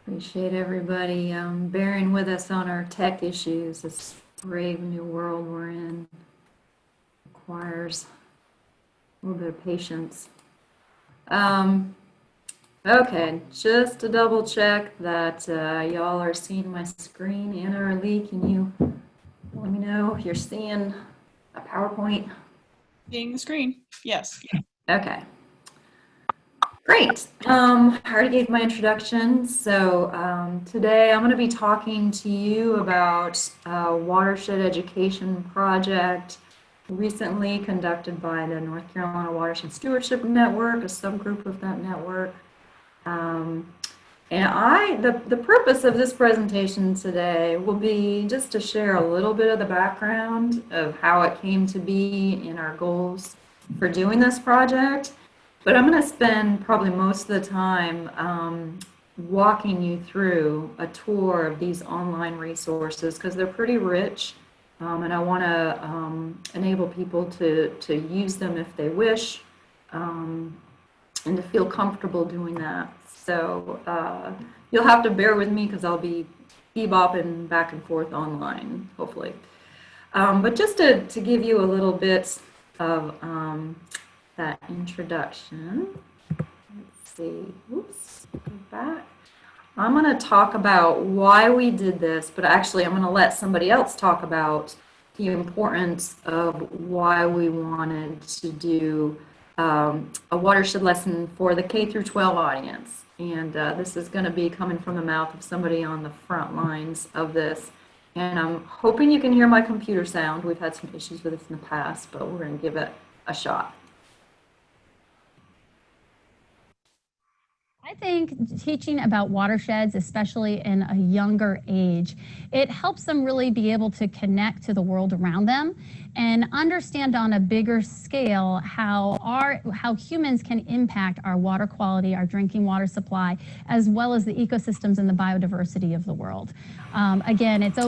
Appreciate everybody bearing with us on our tech issues. This brave new world we're in requires a little bit of patience. Okay, just to double check that y'all are seeing my screen. Anna or Lee, can you let me know if you're seeing a PowerPoint? Seeing the screen, yes. Okay. Great. I already gave my introduction. So today I'm going to be talking to you about a watershed education project recently conducted by the North Carolina Watershed Stewardship Network, a subgroup of that network. And the purpose of this presentation today will be just to share a little bit of the background of how it came to be and our goals for doing this project. But I'm going to spend probably most of the time walking you through a tour of these online resources because they're pretty rich. And I want to enable people to use them if they wish, and to feel comfortable doing that. So you'll have to bear with me because I'll be bebopping back and forth online, hopefully. But just to give you a little bit of that introduction, let's see, oops, go back. I'm going to talk about why we did this, but actually I'm going to let somebody else talk about the importance of why we wanted to do a watershed lesson for the K through 12 audience. And this is going to be coming from the mouth of somebody on the front lines of this. And I'm hoping you can hear my computer sound. We've had some issues with this in the past, but we're going to give it a shot. I think teaching about watersheds, especially in a younger age, it helps them really be able to connect to the world around them and understand on a bigger scale how humans can impact our water quality, our drinking water supply, as well as the ecosystems and the biodiversity of the world. Again, it's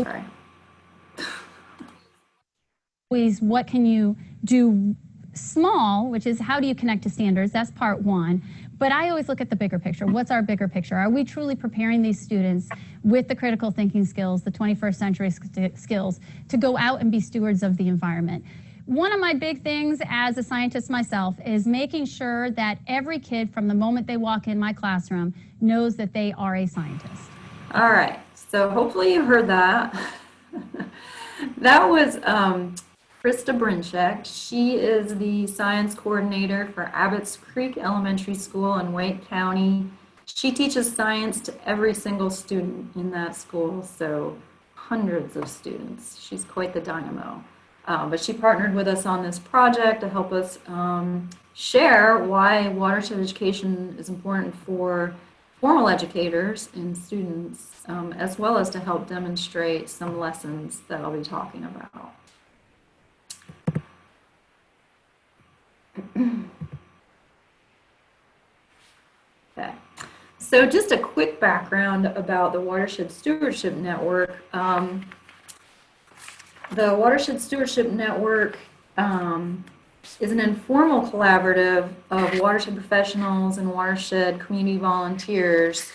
always what can you do small, which is how do you connect to standards? That's part one. But I always look at the bigger picture. What's our bigger picture? Are we truly preparing these students with the critical thinking skills, the 21st century skills, to go out and be stewards of the environment? One of my big things as a scientist myself is making sure that every kid from the moment they walk in my classroom knows that they are a scientist. All right, so hopefully you heard that. That was Krista Brinchek. She is the science coordinator for Abbott's Creek Elementary School in Wake County. She teaches science to every single student in that school, so hundreds of students. She's quite the dynamo. But she partnered with us on this project to help us share why watershed education is important for formal educators and students, as well as to help demonstrate some lessons that I'll be talking about. Okay. So just a quick background about the Watershed Stewardship Network. The Watershed Stewardship Network is an informal collaborative of watershed professionals and watershed community volunteers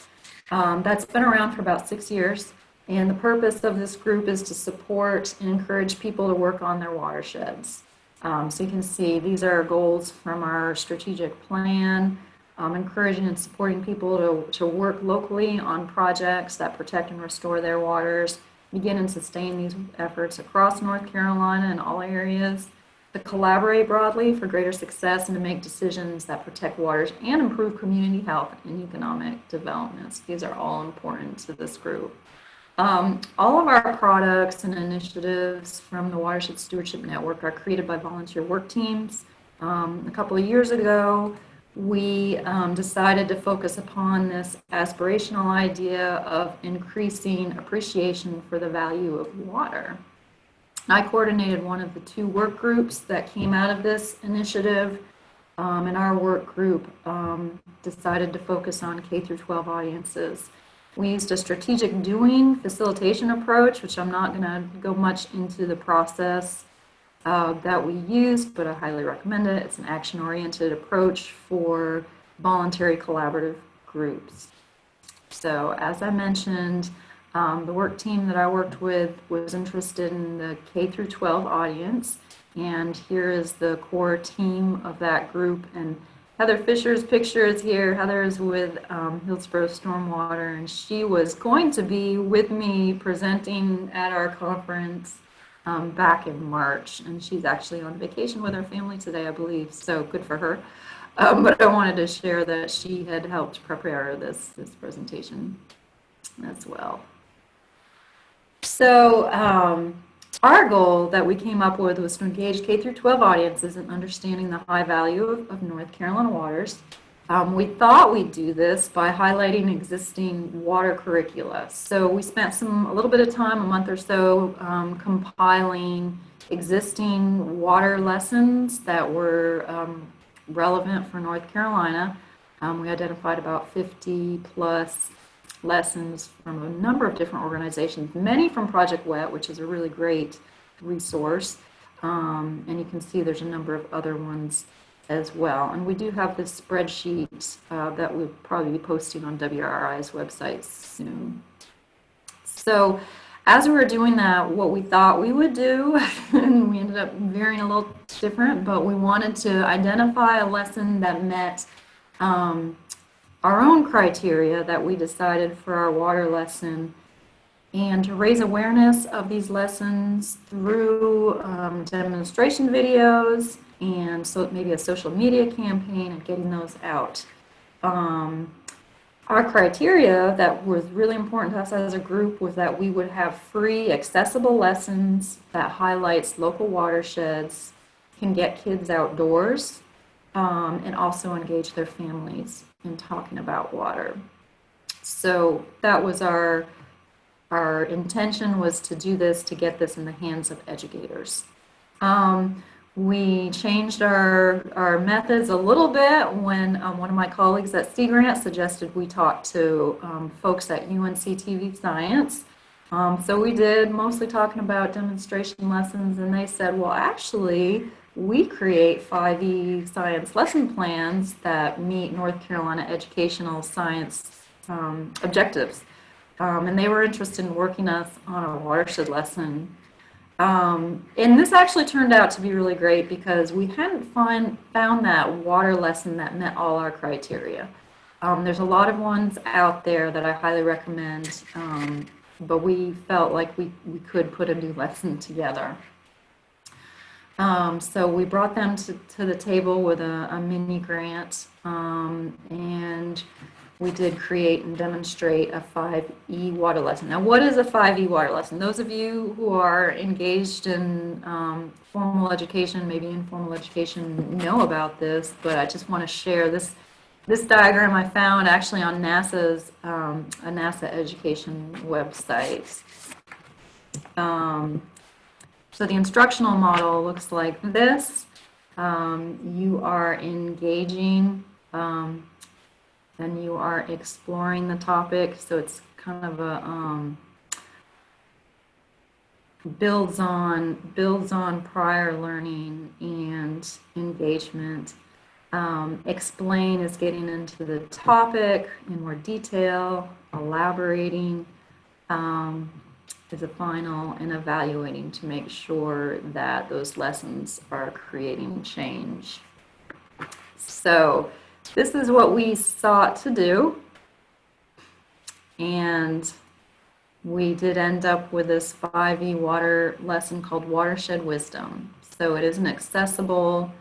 that's been around for about 6 years. And the purpose of this group is to support and encourage people to work on their watersheds. So you can see these are our goals from our strategic plan, encouraging and supporting people to work locally on projects that protect and restore their waters, begin and sustain these efforts across North Carolina and all areas, to collaborate broadly for greater success and to make decisions that protect waters and improve community health and economic development. So these are all important to this group. All of our products and initiatives from the Watershed Stewardship Network are created by volunteer work teams. A couple of years ago, we decided to focus upon this aspirational idea of increasing appreciation for the value of water. I coordinated one of the 2 work groups that came out of this initiative, and our work group decided to focus on K through 12 audiences. We used a strategic doing facilitation approach, which I'm not going to go much into the process that we used, but I highly recommend it. It's an action-oriented approach for voluntary collaborative groups. So as I mentioned, the work team that I worked with was interested in the K through 12 audience, and here is the core team of that group. And Heather Fisher's picture is here. Heather is with Hillsborough Stormwater, and she was going to be with me presenting at our conference back in March, and she's actually on vacation with her family today, I believe, so good for her. But I wanted to share that she had helped prepare this presentation as well. So our goal that we came up with was to engage K through 12 audiences in understanding the high value of North Carolina waters. We thought we'd do this by highlighting existing water curricula. So we spent a little bit of time, a month or so, compiling existing water lessons that were relevant for North Carolina. We identified about 50 plus lessons from a number of different organizations, many from Project WET, which is a really great resource. And you can see there's a number of other ones as well. And we do have this spreadsheet that we'll probably be posting on WRRI's website soon. So as we were doing that, what we thought we would do, and we ended up varying a little different, but we wanted to identify a lesson that met our own criteria that we decided for our water lesson, and to raise awareness of these lessons through demonstration videos, and so maybe a social media campaign and getting those out. Our criteria that was really important to us as a group was that we would have free, accessible lessons that highlights local watersheds, can get kids outdoors, and also engage their families in talking about water. So that was our intention, was to do this, to get this in the hands of educators. We changed our methods a little bit when one of my colleagues at Sea Grant suggested we talk to folks at UNC Science. So we did, mostly talking about demonstration lessons, and they said, well, actually, we create 5E science lesson plans that meet North Carolina educational science objectives. And they were interested in working us on a watershed lesson. And this actually turned out to be really great because we hadn't found that water lesson that met all our criteria. There's a lot of ones out there that I highly recommend, but we felt like we could put a new lesson together. So we brought them to the table with a mini grant, and we did create and demonstrate a 5E water lesson. Now, what is a 5E water lesson? Those of you who are engaged in formal education, maybe informal education, know about this, but I just want to share this diagram I found actually on NASA's a NASA education website. So the instructional model looks like this. You are engaging then you are exploring the topic. So it's kind of a builds on prior learning and engagement. Explain is getting into the topic in more detail. Elaborating is a final, and evaluating to make sure that those lessons are creating change. So this is what we sought to do, and we did end up with this 5E water lesson called Watershed Wisdom. So it is an accessible,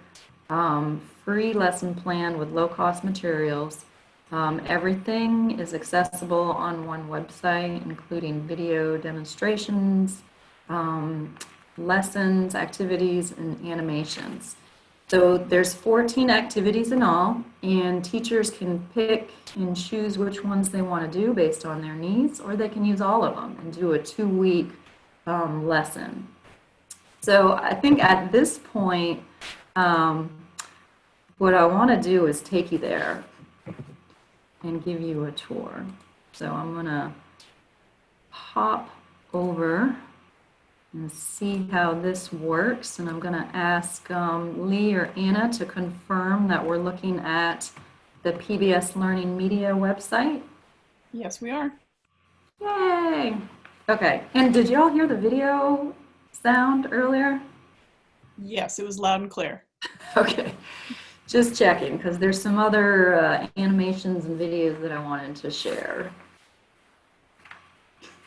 free lesson plan with low-cost materials. Everything is accessible on one website, including video demonstrations, lessons, activities, and animations. So there's 14 activities in all, and teachers can pick and choose which ones they want to do based on their needs, or they can use all of them and do a 2-week lesson. So I think at this point, what I want to do is take you there and give you a tour. So I'm going to hop over and see how this works, and I'm going to ask Lee or Anna to confirm that we're looking at the PBS Learning Media website. Yes, we are. Yay! Okay, and did y'all hear the video sound earlier? Yes, it was loud and clear. Okay, just checking, because there's some other animations and videos that I wanted to share.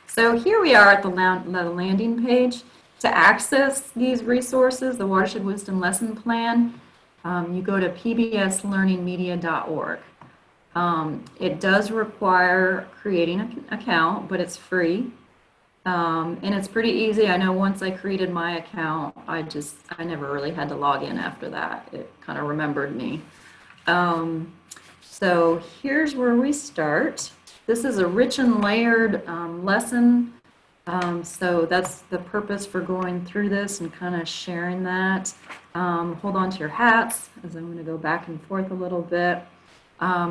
So here we are at the landing page. To access these resources, the Watershed Wisdom Lesson Plan, you go to pbslearningmedia.org. It does require creating an account, but it's free. And it's pretty easy. I know once I created my account, I never really had to log in after that. It kind of remembered me. So here's where we start. This is a rich and layered lesson. So that's the purpose for going through this and kind of sharing that. Hold on to your hats as I'm going to go back and forth a little bit.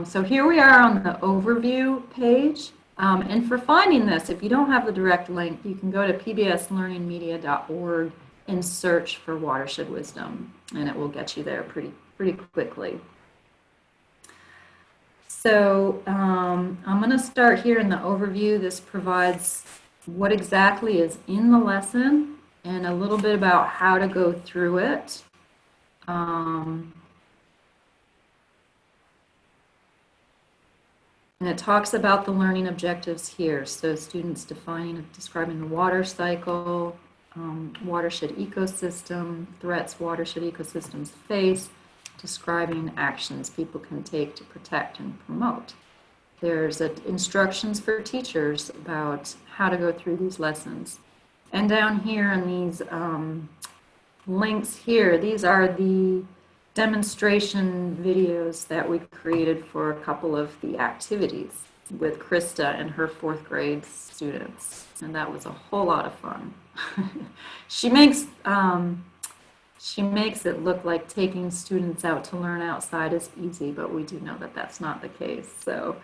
So here we are on the overview page. And for finding this, if you don't have the direct link, you can go to pbslearningmedia.org and search for Watershed Wisdom, and it will get you there pretty quickly. So I'm going to start here in the overview. This provides what exactly is in the lesson and a little bit about how to go through it. And it talks about the learning objectives here. So students describing the water cycle, watershed ecosystem, threats watershed ecosystems face, describing actions people can take to protect and promote. There's instructions for teachers about how to go through these lessons. And down here in these links here, these are the demonstration videos that we created for a couple of the activities with Krista and her 4th grade students. And that was a whole lot of fun. She makes it look like taking students out to learn outside is easy, but we do know that that's not the case. So,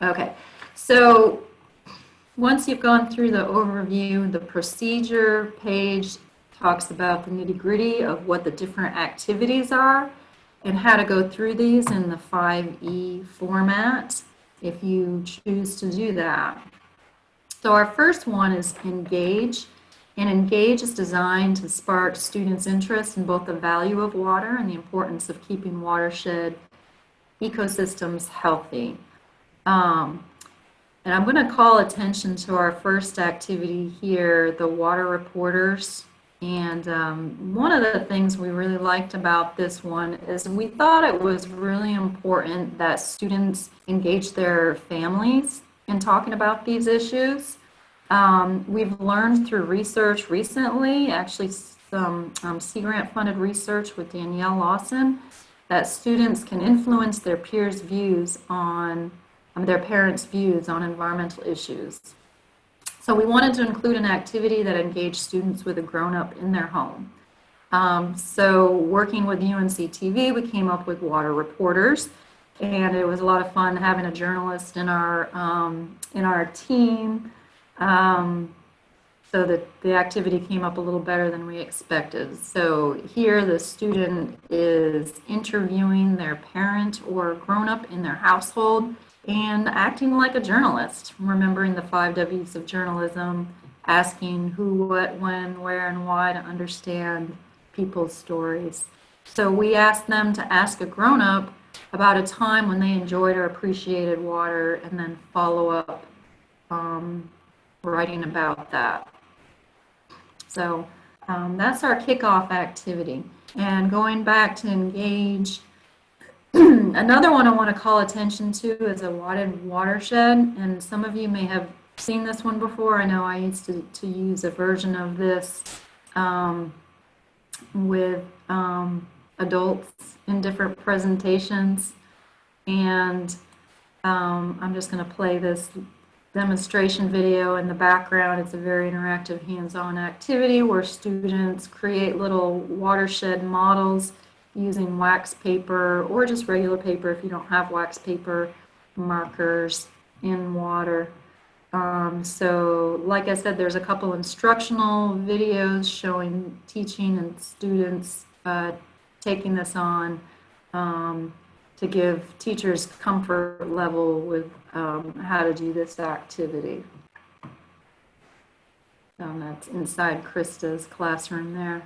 okay. So once you've gone through the overview, the procedure page talks about the nitty-gritty of what the different activities are and how to go through these in the 5E format if you choose to do that. So our first one is engage. And engage is designed to spark students' interest in both the value of water and the importance of keeping watershed ecosystems healthy. And I'm going to call attention to our first activity here, the water reporters. And one of the things we really liked about this one is we thought it was really important that students engage their families in talking about these issues. We've learned through research recently, actually some Sea Grant funded research with Danielle Lawson, that students can influence their peers' views on, their parents' views on environmental issues. So we wanted to include an activity that engaged students with a grown-up in their home. So working with UNC TV, we came up with water reporters, and it was a lot of fun having a journalist in our team. So that the activity came up a little better than we expected. So here the student is interviewing their parent or grown-up in their household and acting like a journalist, remembering the 5 W's of journalism, asking who, what, when, where, and why to understand people's stories. So we asked them to ask a grown-up about a time when they enjoyed or appreciated water, and then follow up writing about that. So that's our kickoff activity. And going back to engage, another one I want to call attention to is a watershed. And some of you may have seen this one before. I know I used to use a version of this with adults in different presentations. And I'm just going to play this demonstration video in the background. It's a very interactive hands-on activity where students create little watershed models using wax paper or just regular paper if you don't have wax paper, markers in water. So like I said, there's a couple instructional videos showing teaching and students taking this on to give teachers comfort level with how to do this activity. That's inside Krista's classroom there.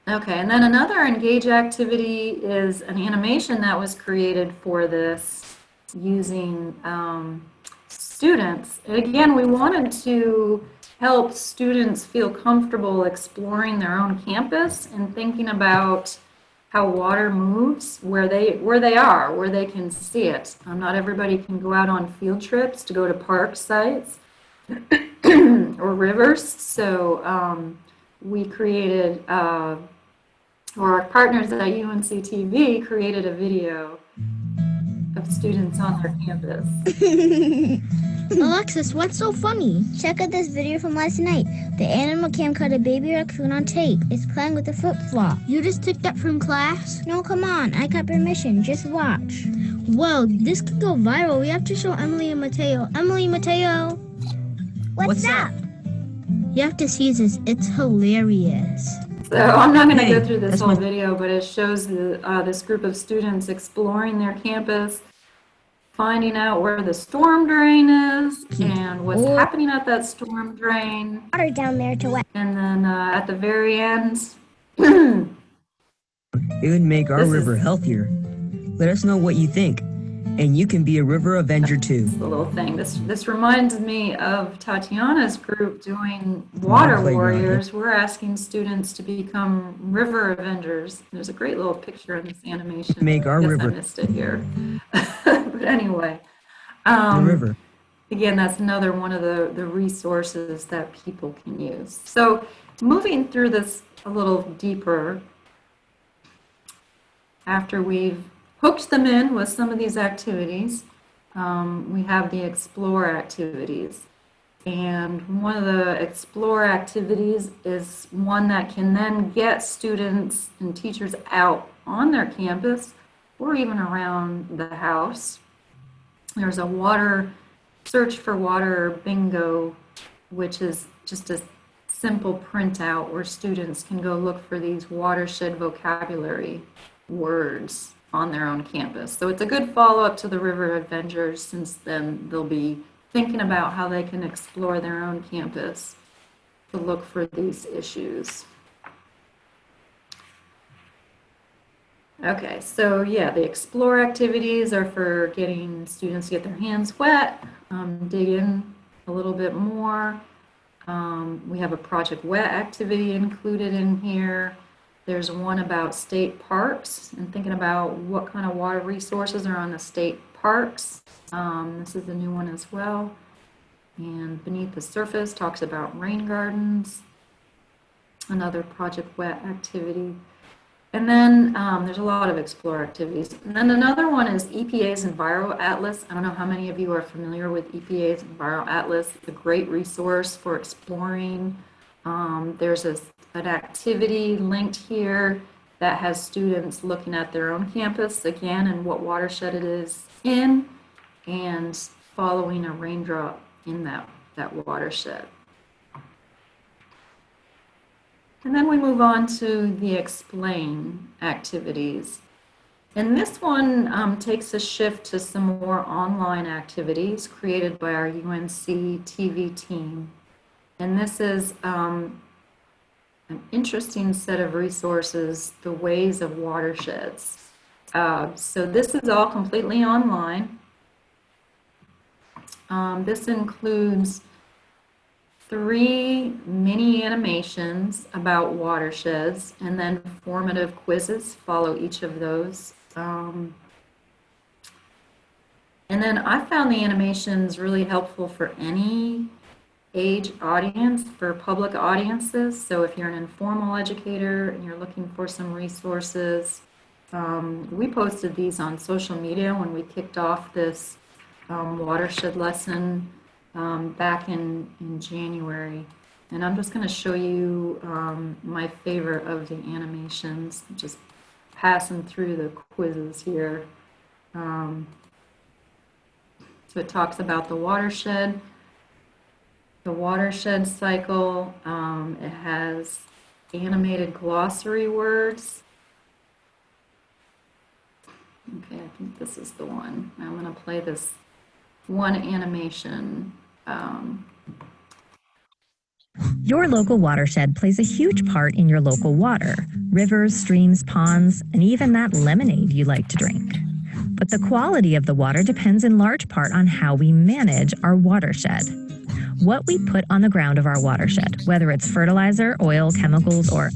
Okay, and then another Engage activity is an animation that was created for this using students. And again, we wanted to help students feel comfortable exploring their own campus and thinking about how water moves where they are, where they can see it. Not everybody can go out on field trips to go to park sites or rivers. So we created, or our partners at UNC TV created a video of students on their campus. Alexis, what's so funny? Check out this video from last night. The animal cam caught a baby raccoon on tape. It's playing with a flip-flop. You just took that from class? No, come on. I got permission. Just watch. Whoa, this could go viral. We have to show Emily and Mateo. Emily, Mateo! What's up? You have to see this. It's hilarious. So I'm not going to go through this whole video, but it shows this group of students exploring their campus, finding out where the storm drain is and what's happening at that storm drain. Water down there to wet. And then at the very end, it would make our river healthier. Let us know what you think, and you can be a river avenger too. The little thing. This reminds me of Tatiana's group doing Water Warriors. We're asking students to become river avengers. There's a great little picture in this animation. Make our river. I missed it here. But anyway, the river. Again, that's another one of the resources that people can use. So moving through this a little deeper, after we've hooked them in with some of these activities, we have the Explore activities. And one of the Explore activities is one that can then get students and teachers out on their campus or even around the house. There's a water search for water bingo, which is just a simple printout where students can go look for these watershed vocabulary words on their own campus. So it's a good follow-up to the River Avengers, since then they'll be thinking about how they can explore their own campus to look for these issues. Okay, so yeah, the Explore activities are for getting students to get their hands wet, dig in a little bit more. We have a Project Wet activity included in here. There's one about state parks and thinking about what kind of water resources are on the state parks. This is a new one as well. And Beneath the Surface talks about rain gardens. Another Project Wet activity. And then there's a lot of Explore activities. And then another one is EPA's Enviro Atlas. I don't know how many of you are familiar with EPA's Enviro Atlas. It's a great resource for exploring. There's an activity linked here that has students looking at their own campus, again, and what watershed it is in, and following a raindrop in that watershed. And then we move on to the Explain activities. And this one takes a shift to some more online activities created by our UNC TV team. And this is an interesting set of resources, the ways of watersheds. So this is all completely online. This includes 3 mini animations about watersheds, and then formative quizzes follow each of those. And then I found the animations really helpful for any age audience, for public audiences. So if you're an informal educator and you're looking for some resources, we posted these on social media when we kicked off this watershed lesson back in January. And I'm just going to show you my favorite of the animations, just passing through the quizzes here. So it talks about the watershed cycle. It has animated glossary words. Okay, I think this is the one. I'm going to play this one animation. Your local watershed plays a huge part in your local water. Rivers, streams, ponds, and even that lemonade you like to drink. But the quality of the water depends in large part on how we manage our watershed. What we put on the ground of our watershed, whether it's fertilizer, oil, chemicals, or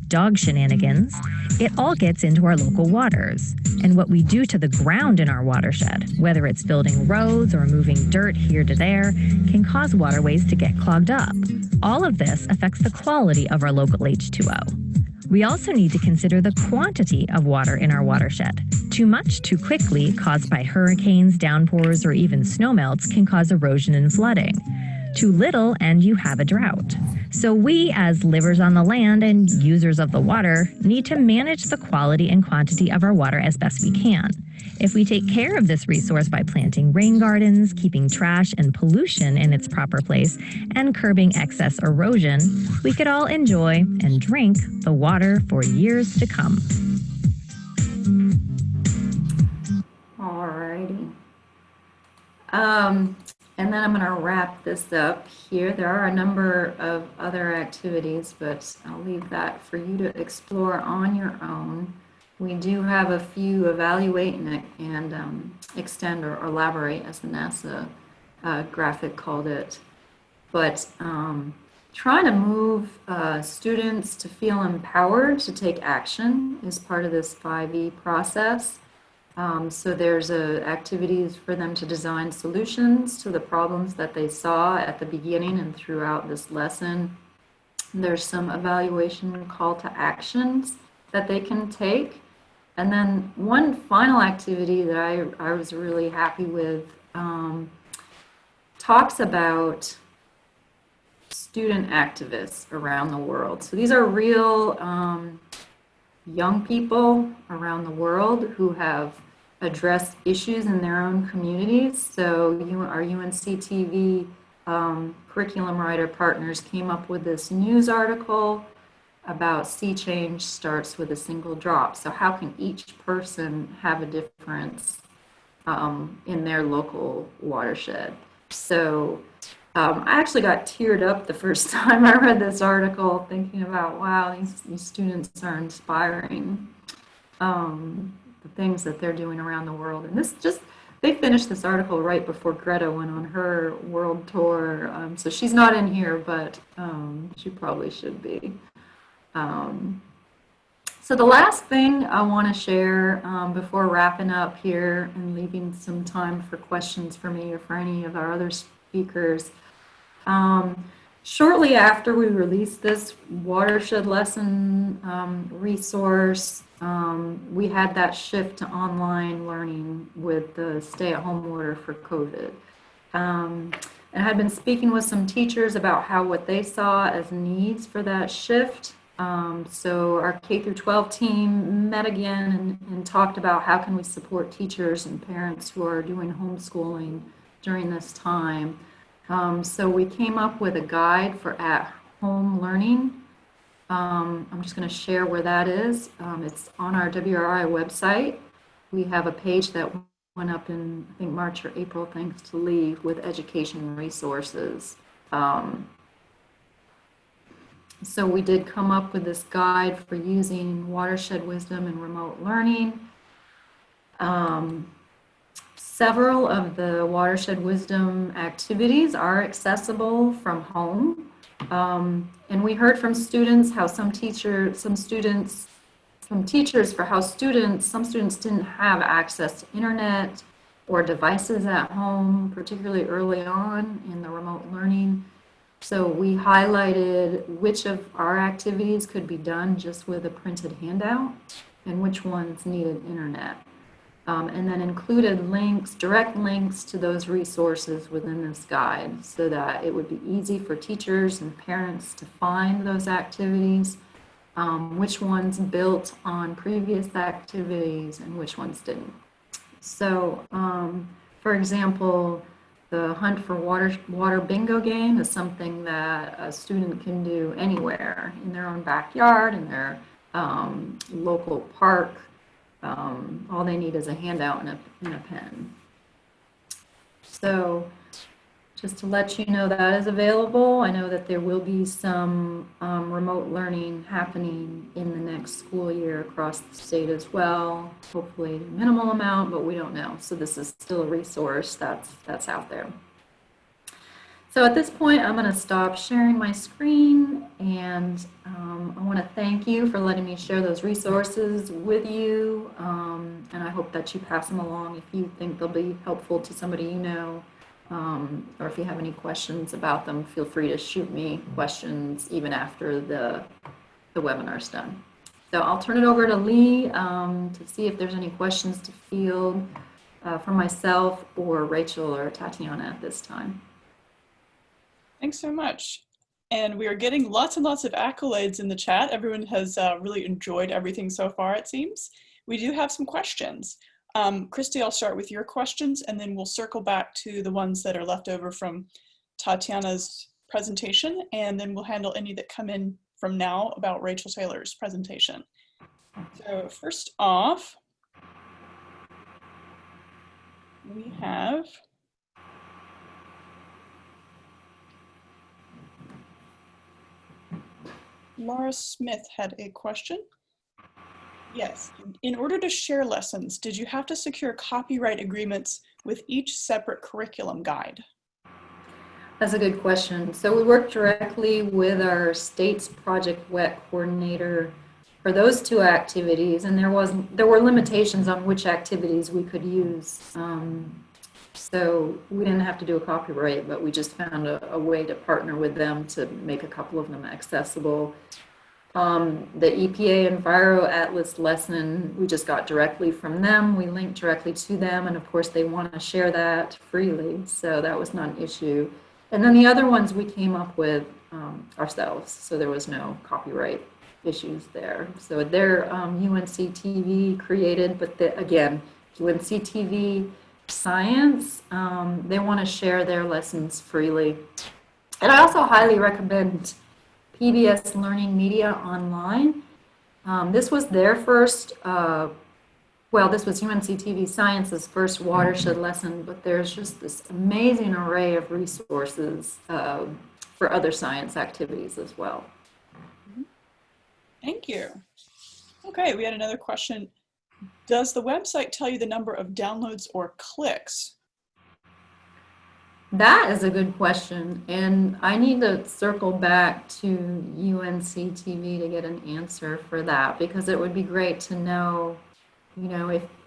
dog shenanigans, it all gets into our local waters. And what we do to the ground in our watershed, whether it's building roads or moving dirt here to there, can cause waterways to get clogged up. All of this affects the quality of our local H2O. We also need to consider the quantity of water in our watershed. Too much, too quickly, caused by hurricanes, downpours, or even snowmelts, can cause erosion and flooding. Too little, and you have a drought. So we, as livers on the land and users of the water, need to manage the quality and quantity of our water as best we can. If we take care of this resource by planting rain gardens, keeping trash and pollution in its proper place, and curbing excess erosion, we could all enjoy and drink the water for years to come. Alrighty. And then I'm going to wrap this up here. There are a number of other activities, but I'll leave that for you to explore on your own. We do have a few evaluate and extend or elaborate, as the NASA graphic called it. But trying to move students to feel empowered to take action is part of this 5E process. So there's activities for them to design solutions to the problems that they saw at the beginning and throughout this lesson. There's some evaluation call to actions that they can take. And then one final activity that I was really happy with talks about student activists around the world. So these are real young people around the world who have addressed issues in their own communities. So our UNC TV curriculum writer partners came up with this news article about sea change starts with a single drop. So how can each person have a difference in their local watershed? So I actually got teared up the first time I read this article, thinking about, wow, these students are inspiring. The things that they're doing around the world. And they finished this article right before Greta went on her world tour. So she's not in here, but she probably should be. So the last thing I want to share before wrapping up here and leaving some time for questions for me or for any of our other speakers, Shortly after we released this watershed lesson resource, we had that shift to online learning with the stay-at-home order for COVID. And I had been speaking with some teachers about what they saw as needs for that shift. So our K through 12 team met again and talked about how can we support teachers and parents who are doing homeschooling during this time. So we came up with a guide for at-home learning. I'm just going to share where that is. It's on our WRRI website. We have a page that went up in, I think, March or April, thanks to Lee, with education resources. So we did come up with this guide for using watershed wisdom in remote learning. Several of the watershed wisdom activities are accessible from home. And we heard from students how some teachers didn't have access to internet or devices at home, particularly early on in the remote learning. So we highlighted which of our activities could be done just with a printed handout and which ones needed internet. And then included links, direct links to those resources within this guide so that it would be easy for teachers and parents to find those activities, which ones built on previous activities and which ones didn't. So, for example, the Hunt for Water bingo game is something that a student can do anywhere in their own backyard, in their local park. All they need is a handout and a pen. So just to let you know that is available. I know that there will be some remote learning happening in the next school year across the state as well. Hopefully a minimal amount, but we don't know. So this is still a resource that's out there. So at this point, I'm going to stop sharing my screen, and I want to thank you for letting me share those resources with you, and I hope that you pass them along if you think they'll be helpful to somebody you know, or if you have any questions about them, feel free to shoot me questions even after the webinar's done. So I'll turn it over to Lee to see if there's any questions to field from myself or Rachel or Tatiana at this time. Thanks so much. And we are getting lots and lots of accolades in the chat. Everyone has really enjoyed everything so far, it seems. We do have some questions. Christy, I'll start with your questions, and then we'll circle back to the ones that are left over from Tatiana's presentation, and then we'll handle any that come in from now about Rachel Taylor's presentation. So first off, we have Laura Smith had a question. Yes, in order to share lessons, did you have to secure copyright agreements with each separate curriculum guide? That's a good question. So we worked directly with our state's Project WET coordinator for those two activities, and there were limitations on which activities we could use. So we didn't have to do a copyright, but we just found a way to partner with them to make a couple of them accessible. The EPA Enviro Atlas lesson, we just got directly from them. We linked directly to them, and of course they want to share that freely, so that was not an issue. And then the other ones we came up with ourselves, so there was no copyright issues there. So they're UNC TV created, but again, UNC TV Science, they want to share their lessons freely. And I also highly recommend PBS Learning Media Online. This was their first, this was UNC TV Science's first watershed lesson, but there's just this amazing array of resources for other science activities as well. Thank you. Okay, we had another question. Does the website tell you the number of downloads or clicks? That is a good question, and I need to circle back to UNC TV to get an answer for that, because it would be great to know,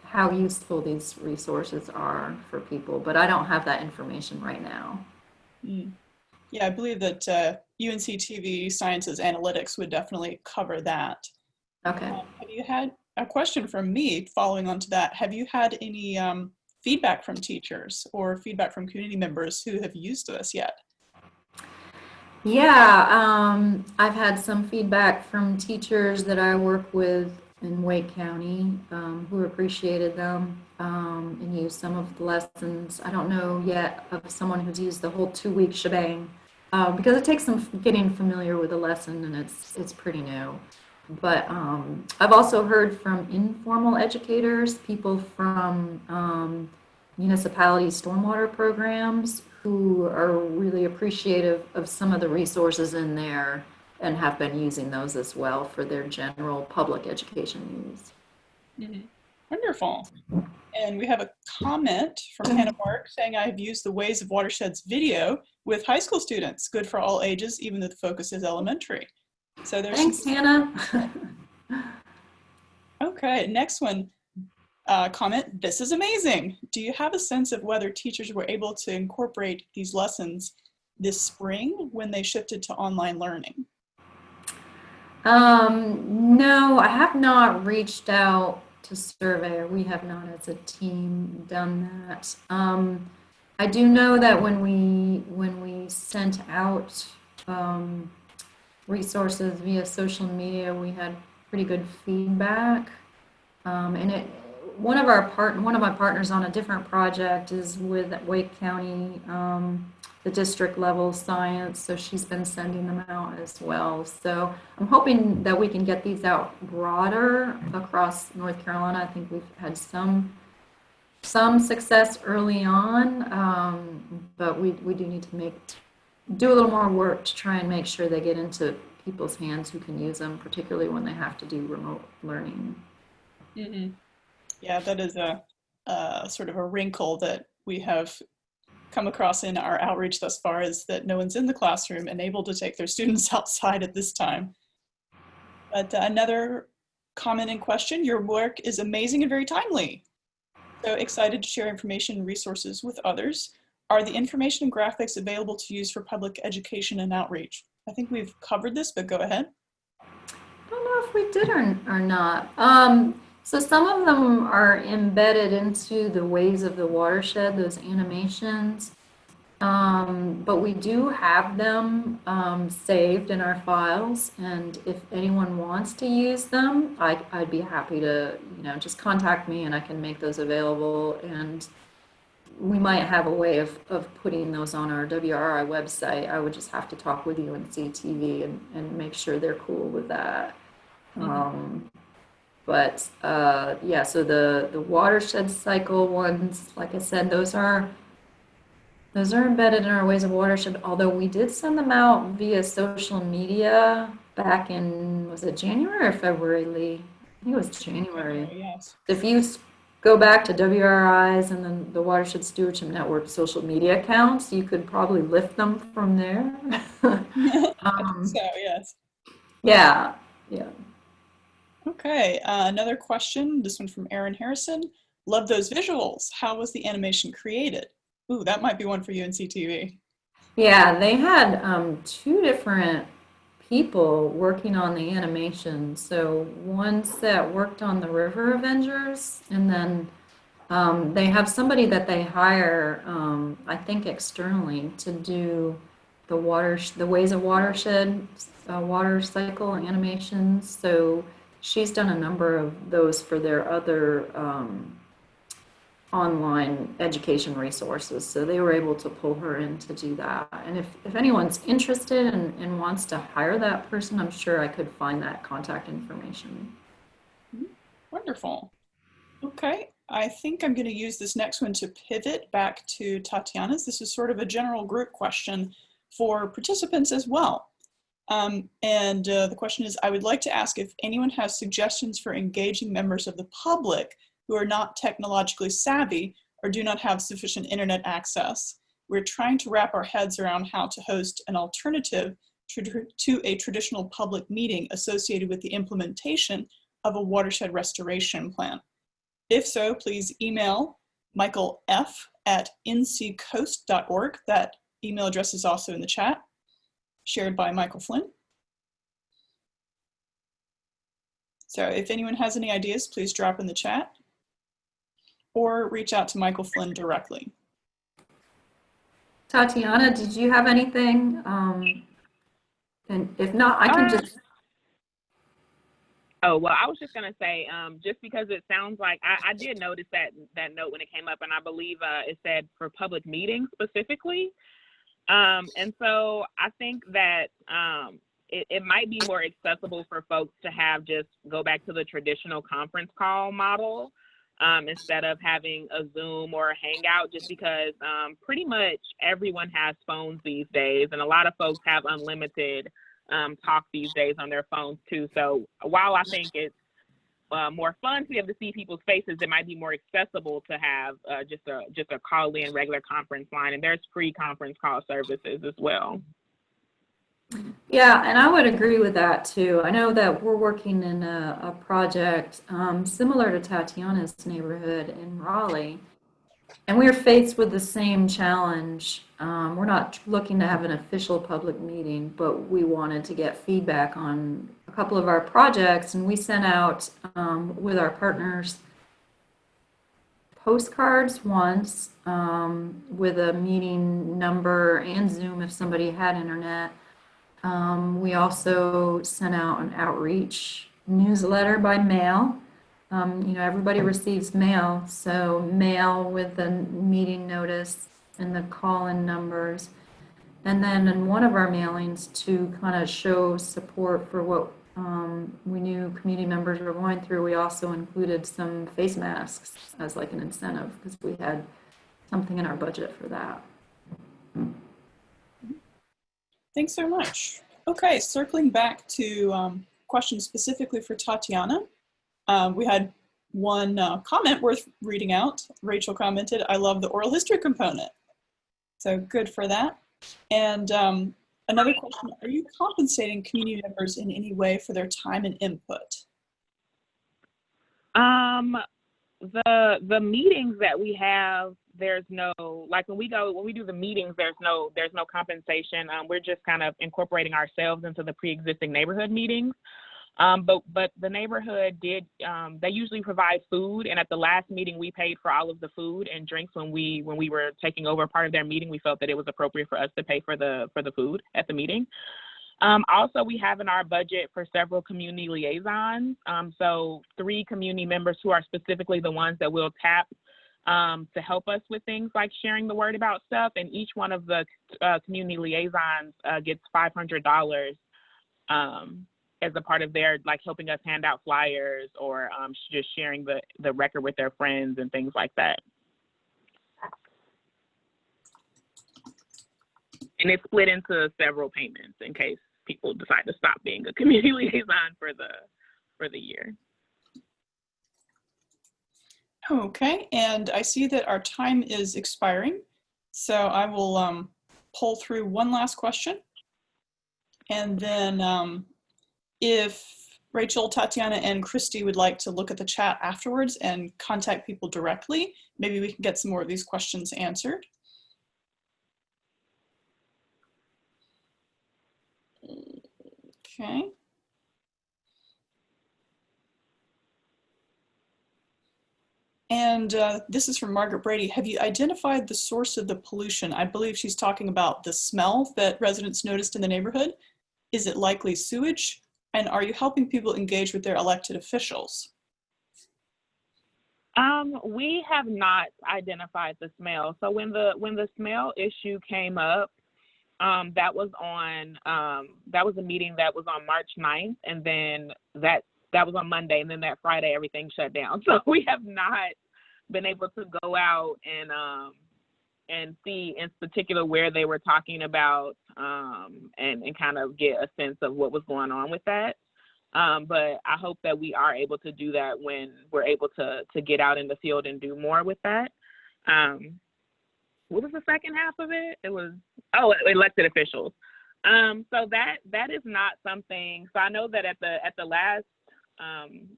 how useful these resources are for people, but I don't have that information right now. Yeah, I believe that UNC TV Sciences Analytics would definitely cover that. Okay. Have you had a question from me following on to that? Have you had any feedback from teachers or feedback from community members who have used this yet? Yeah, I've had some feedback from teachers that I work with in Wake County who appreciated them and used some of the lessons. I don't know yet of someone who's used the whole 2-week shebang because it takes some getting familiar with the lesson, and it's pretty new. But I've also heard from informal educators, people from municipality stormwater programs who are really appreciative of some of the resources in there and have been using those as well for their general public education use. Mm-hmm. Wonderful. And we have a comment from Hannah Mark saying, I have used the Ways of Watersheds video with high school students. Good for all ages, even though the focus is elementary. So there's Thanks, Hannah. Okay, next one. Comment, this is amazing. Do you have a sense of whether teachers were able to incorporate these lessons this spring when they shifted to online learning? No, I have not reached out to survey, or we have not as a team done that. I do know that when we sent out resources via social media, we had pretty good feedback. And one of my partners on a different project is with Wake County, the district level science, so she's been sending them out as well. So I'm hoping that we can get these out broader across North Carolina. I think we've had some success early on, but we do need to do a little more work to try and make sure they get into people's hands who can use them, particularly when they have to do remote learning. Mm-hmm. Yeah, that is a sort of a wrinkle that we have come across in our outreach thus far, is that no one's in the classroom and able to take their students outside at this time. But another comment and question, your work is amazing and very timely. So excited to share information and resources with others. Are the information and graphics available to use for public education and outreach? I think we've covered this, but go ahead. I don't know if we did or not. So some of them are embedded into the Ways of the Watershed, those animations. But we do have them saved in our files, and if anyone wants to use them, I'd be happy to, just contact me and I can make those available. And we might have a way of putting those on our WRRI website. I would just have to talk with UNC TV and make sure they're cool with that. Mm-hmm. But yeah, so the watershed cycle ones, like I said, those are embedded in our Ways of Watershed, although we did send them out via social media back in, was it January or February, Lee? I think it was January. Yes. If you go back to WRRI's and then the Watershed Stewardship Network social media accounts, you could probably lift them from there. So, yes. Yeah. Okay, another question, this one from Aaron Harrison. Love those visuals. How was the animation created? Ooh, that might be one for UNC TV. Yeah, they had 2 different people working on the animation. So one set worked on the River Avengers, and then they have somebody that they hire, I think externally, to do the Ways of Watershed water cycle animations. So she's done a number of those for their other online education resources. So they were able to pull her in to do that. And if anyone's interested and wants to hire that person, I'm sure I could find that contact information. Wonderful. Okay, I think I'm going to use this next one to pivot back to Tatiana's. This is sort of a general group question for participants as well. The question is, I would like to ask if anyone has suggestions for engaging members of the public who are not technologically savvy or do not have sufficient internet access. We're trying to wrap our heads around how to host an alternative to a traditional public meeting associated with the implementation of a watershed restoration plan. If so, please email Michael F. at nccoast.org. That email address is also in the chat, shared by Michael Flynn. So if anyone has any ideas, please drop in the chat or reach out to Michael Flynn directly. Tatiana, did you have anything? And if not, I can just. Oh, well, I was just going to say, just because it sounds like, I did notice that note when it came up, and I believe it said for public meetings specifically. And so I think that it might be more accessible for folks to have just go back to the traditional conference call model instead of having a Zoom or a Hangout, just because pretty much everyone has phones these days, and a lot of folks have unlimited talk these days on their phones too. So while I think it's more fun to be able to see people's faces, it might be more accessible to have just a call-in regular conference line, and there's free conference call services as well. Yeah, and I would agree with that too. I know that we're working in a project similar to Tatiana's neighborhood in Raleigh, and we're faced with the same challenge. We're not looking to have an official public meeting, but we wanted to get feedback on a couple of our projects, and we sent out with our partners postcards once with a meeting number and Zoom if somebody had internet. We also sent out an outreach newsletter by mail. Everybody receives mail, so mail with the meeting notice and the call-in numbers. And then in one of our mailings to kind of show support for what we knew community members were going through, we also included some face masks as like an incentive because we had something in our budget for that. Thanks so much. Okay, circling back to questions specifically for Tatiana. We had one comment worth reading out. Rachel commented, "I love the oral history component." So good for that. And another question, are you compensating community members in any way for their time and input? The meetings that we have, there's no, like when we do the meetings, there's no compensation. We're just kind of incorporating ourselves into the pre-existing neighborhood meetings. But the neighborhood did, they usually provide food, and at the last meeting we paid for all of the food and drinks. When we were taking over part of their meeting, we felt that it was appropriate for us to pay for the food at the meeting. Also, we have in our budget for several community liaisons. So 3 community members who are specifically the ones that we'll tap to help us with things like sharing the word about stuff. And each one of the community liaisons gets $500 as a part of their, like, helping us hand out flyers or just sharing the record with their friends and things like that. And it's split into several payments in case people decide to stop being a community liaison for the year. Okay, and I see that our time is expiring, so I will pull through one last question. And then if Rachel, Tatiana, and Christy would like to look at the chat afterwards and contact people directly, maybe we can get some more of these questions answered. Okay. And this is from Margaret Brady. Have you identified the source of the pollution? I believe she's talking about the smell that residents noticed in the neighborhood. Is it likely sewage? And are you helping people engage with their elected officials? We have not identified the smell. So when the smell issue came up, that was a meeting that was on March 9th, and then that was on Monday, and then that Friday everything shut down. So we have not been able to go out and see in particular where they were talking about and kind of get a sense of what was going on with that. But I hope that we are able to do that when we're able to get out in the field and do more with that. What was the second half of it? It was, elected officials. So that is not something. So I know that at the last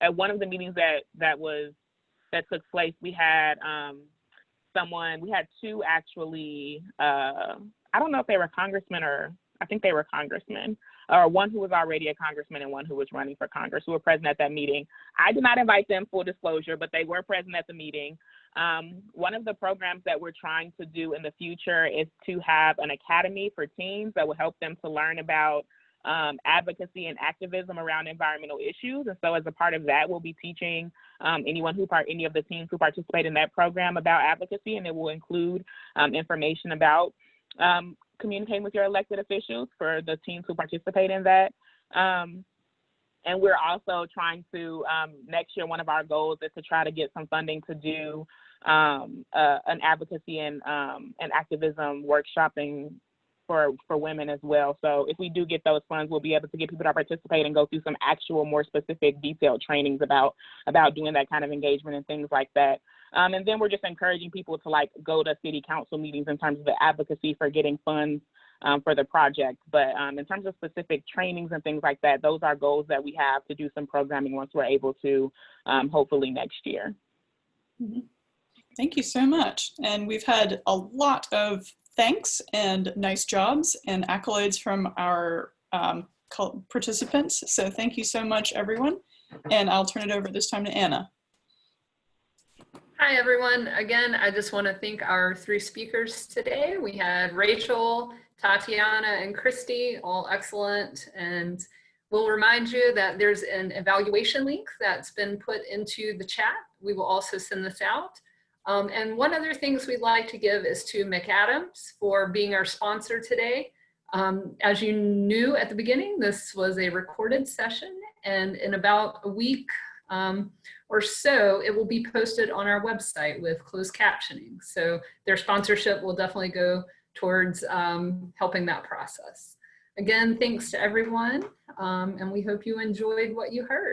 at one of the meetings that took place, we had 2 actually I don't know if they were congressmen or I think they were congressmen, or one who was already a congressman and one who was running for Congress, who were present at that meeting. I did not invite them, full disclosure, but they were present at the meeting. One of the programs that we're trying to do in the future is to have an academy for teens that will help them to learn about advocacy and activism around environmental issues. And so as a part of that, we'll be teaching any of the teens who participate in that program about advocacy, and it will include information about communicating with your elected officials for the teens who participate in that. And we're also trying to, next year, one of our goals is to try to get some funding to do an advocacy and activism workshopping for women as well. So if we do get those funds, we'll be able to get people to participate and go through some actual, more specific, detailed trainings about doing that kind of engagement and things like that. And then we're just encouraging people to like go to city council meetings in terms of the advocacy for getting funds for the project. But in terms of specific trainings and things like that, those are goals that we have to do some programming once we're able to, hopefully next year. Mm-hmm. Thank you so much. And we've had a lot of thanks and nice jobs and accolades from our participants. So thank you so much, everyone. And I'll turn it over this time to Anna. Hi, everyone. Again, I just want to thank our 3 speakers today. We had Rachel, Tatiana, and Christy, all excellent. And we'll remind you that there's an evaluation link that's been put into the chat. We will also send this out. And one other things we'd like to give is to McAdams for being our sponsor today. As you knew at the beginning, this was a recorded session, and in about a week or so, it will be posted on our website with closed captioning. So their sponsorship will definitely go towards helping that process. Again, thanks to everyone, and we hope you enjoyed what you heard.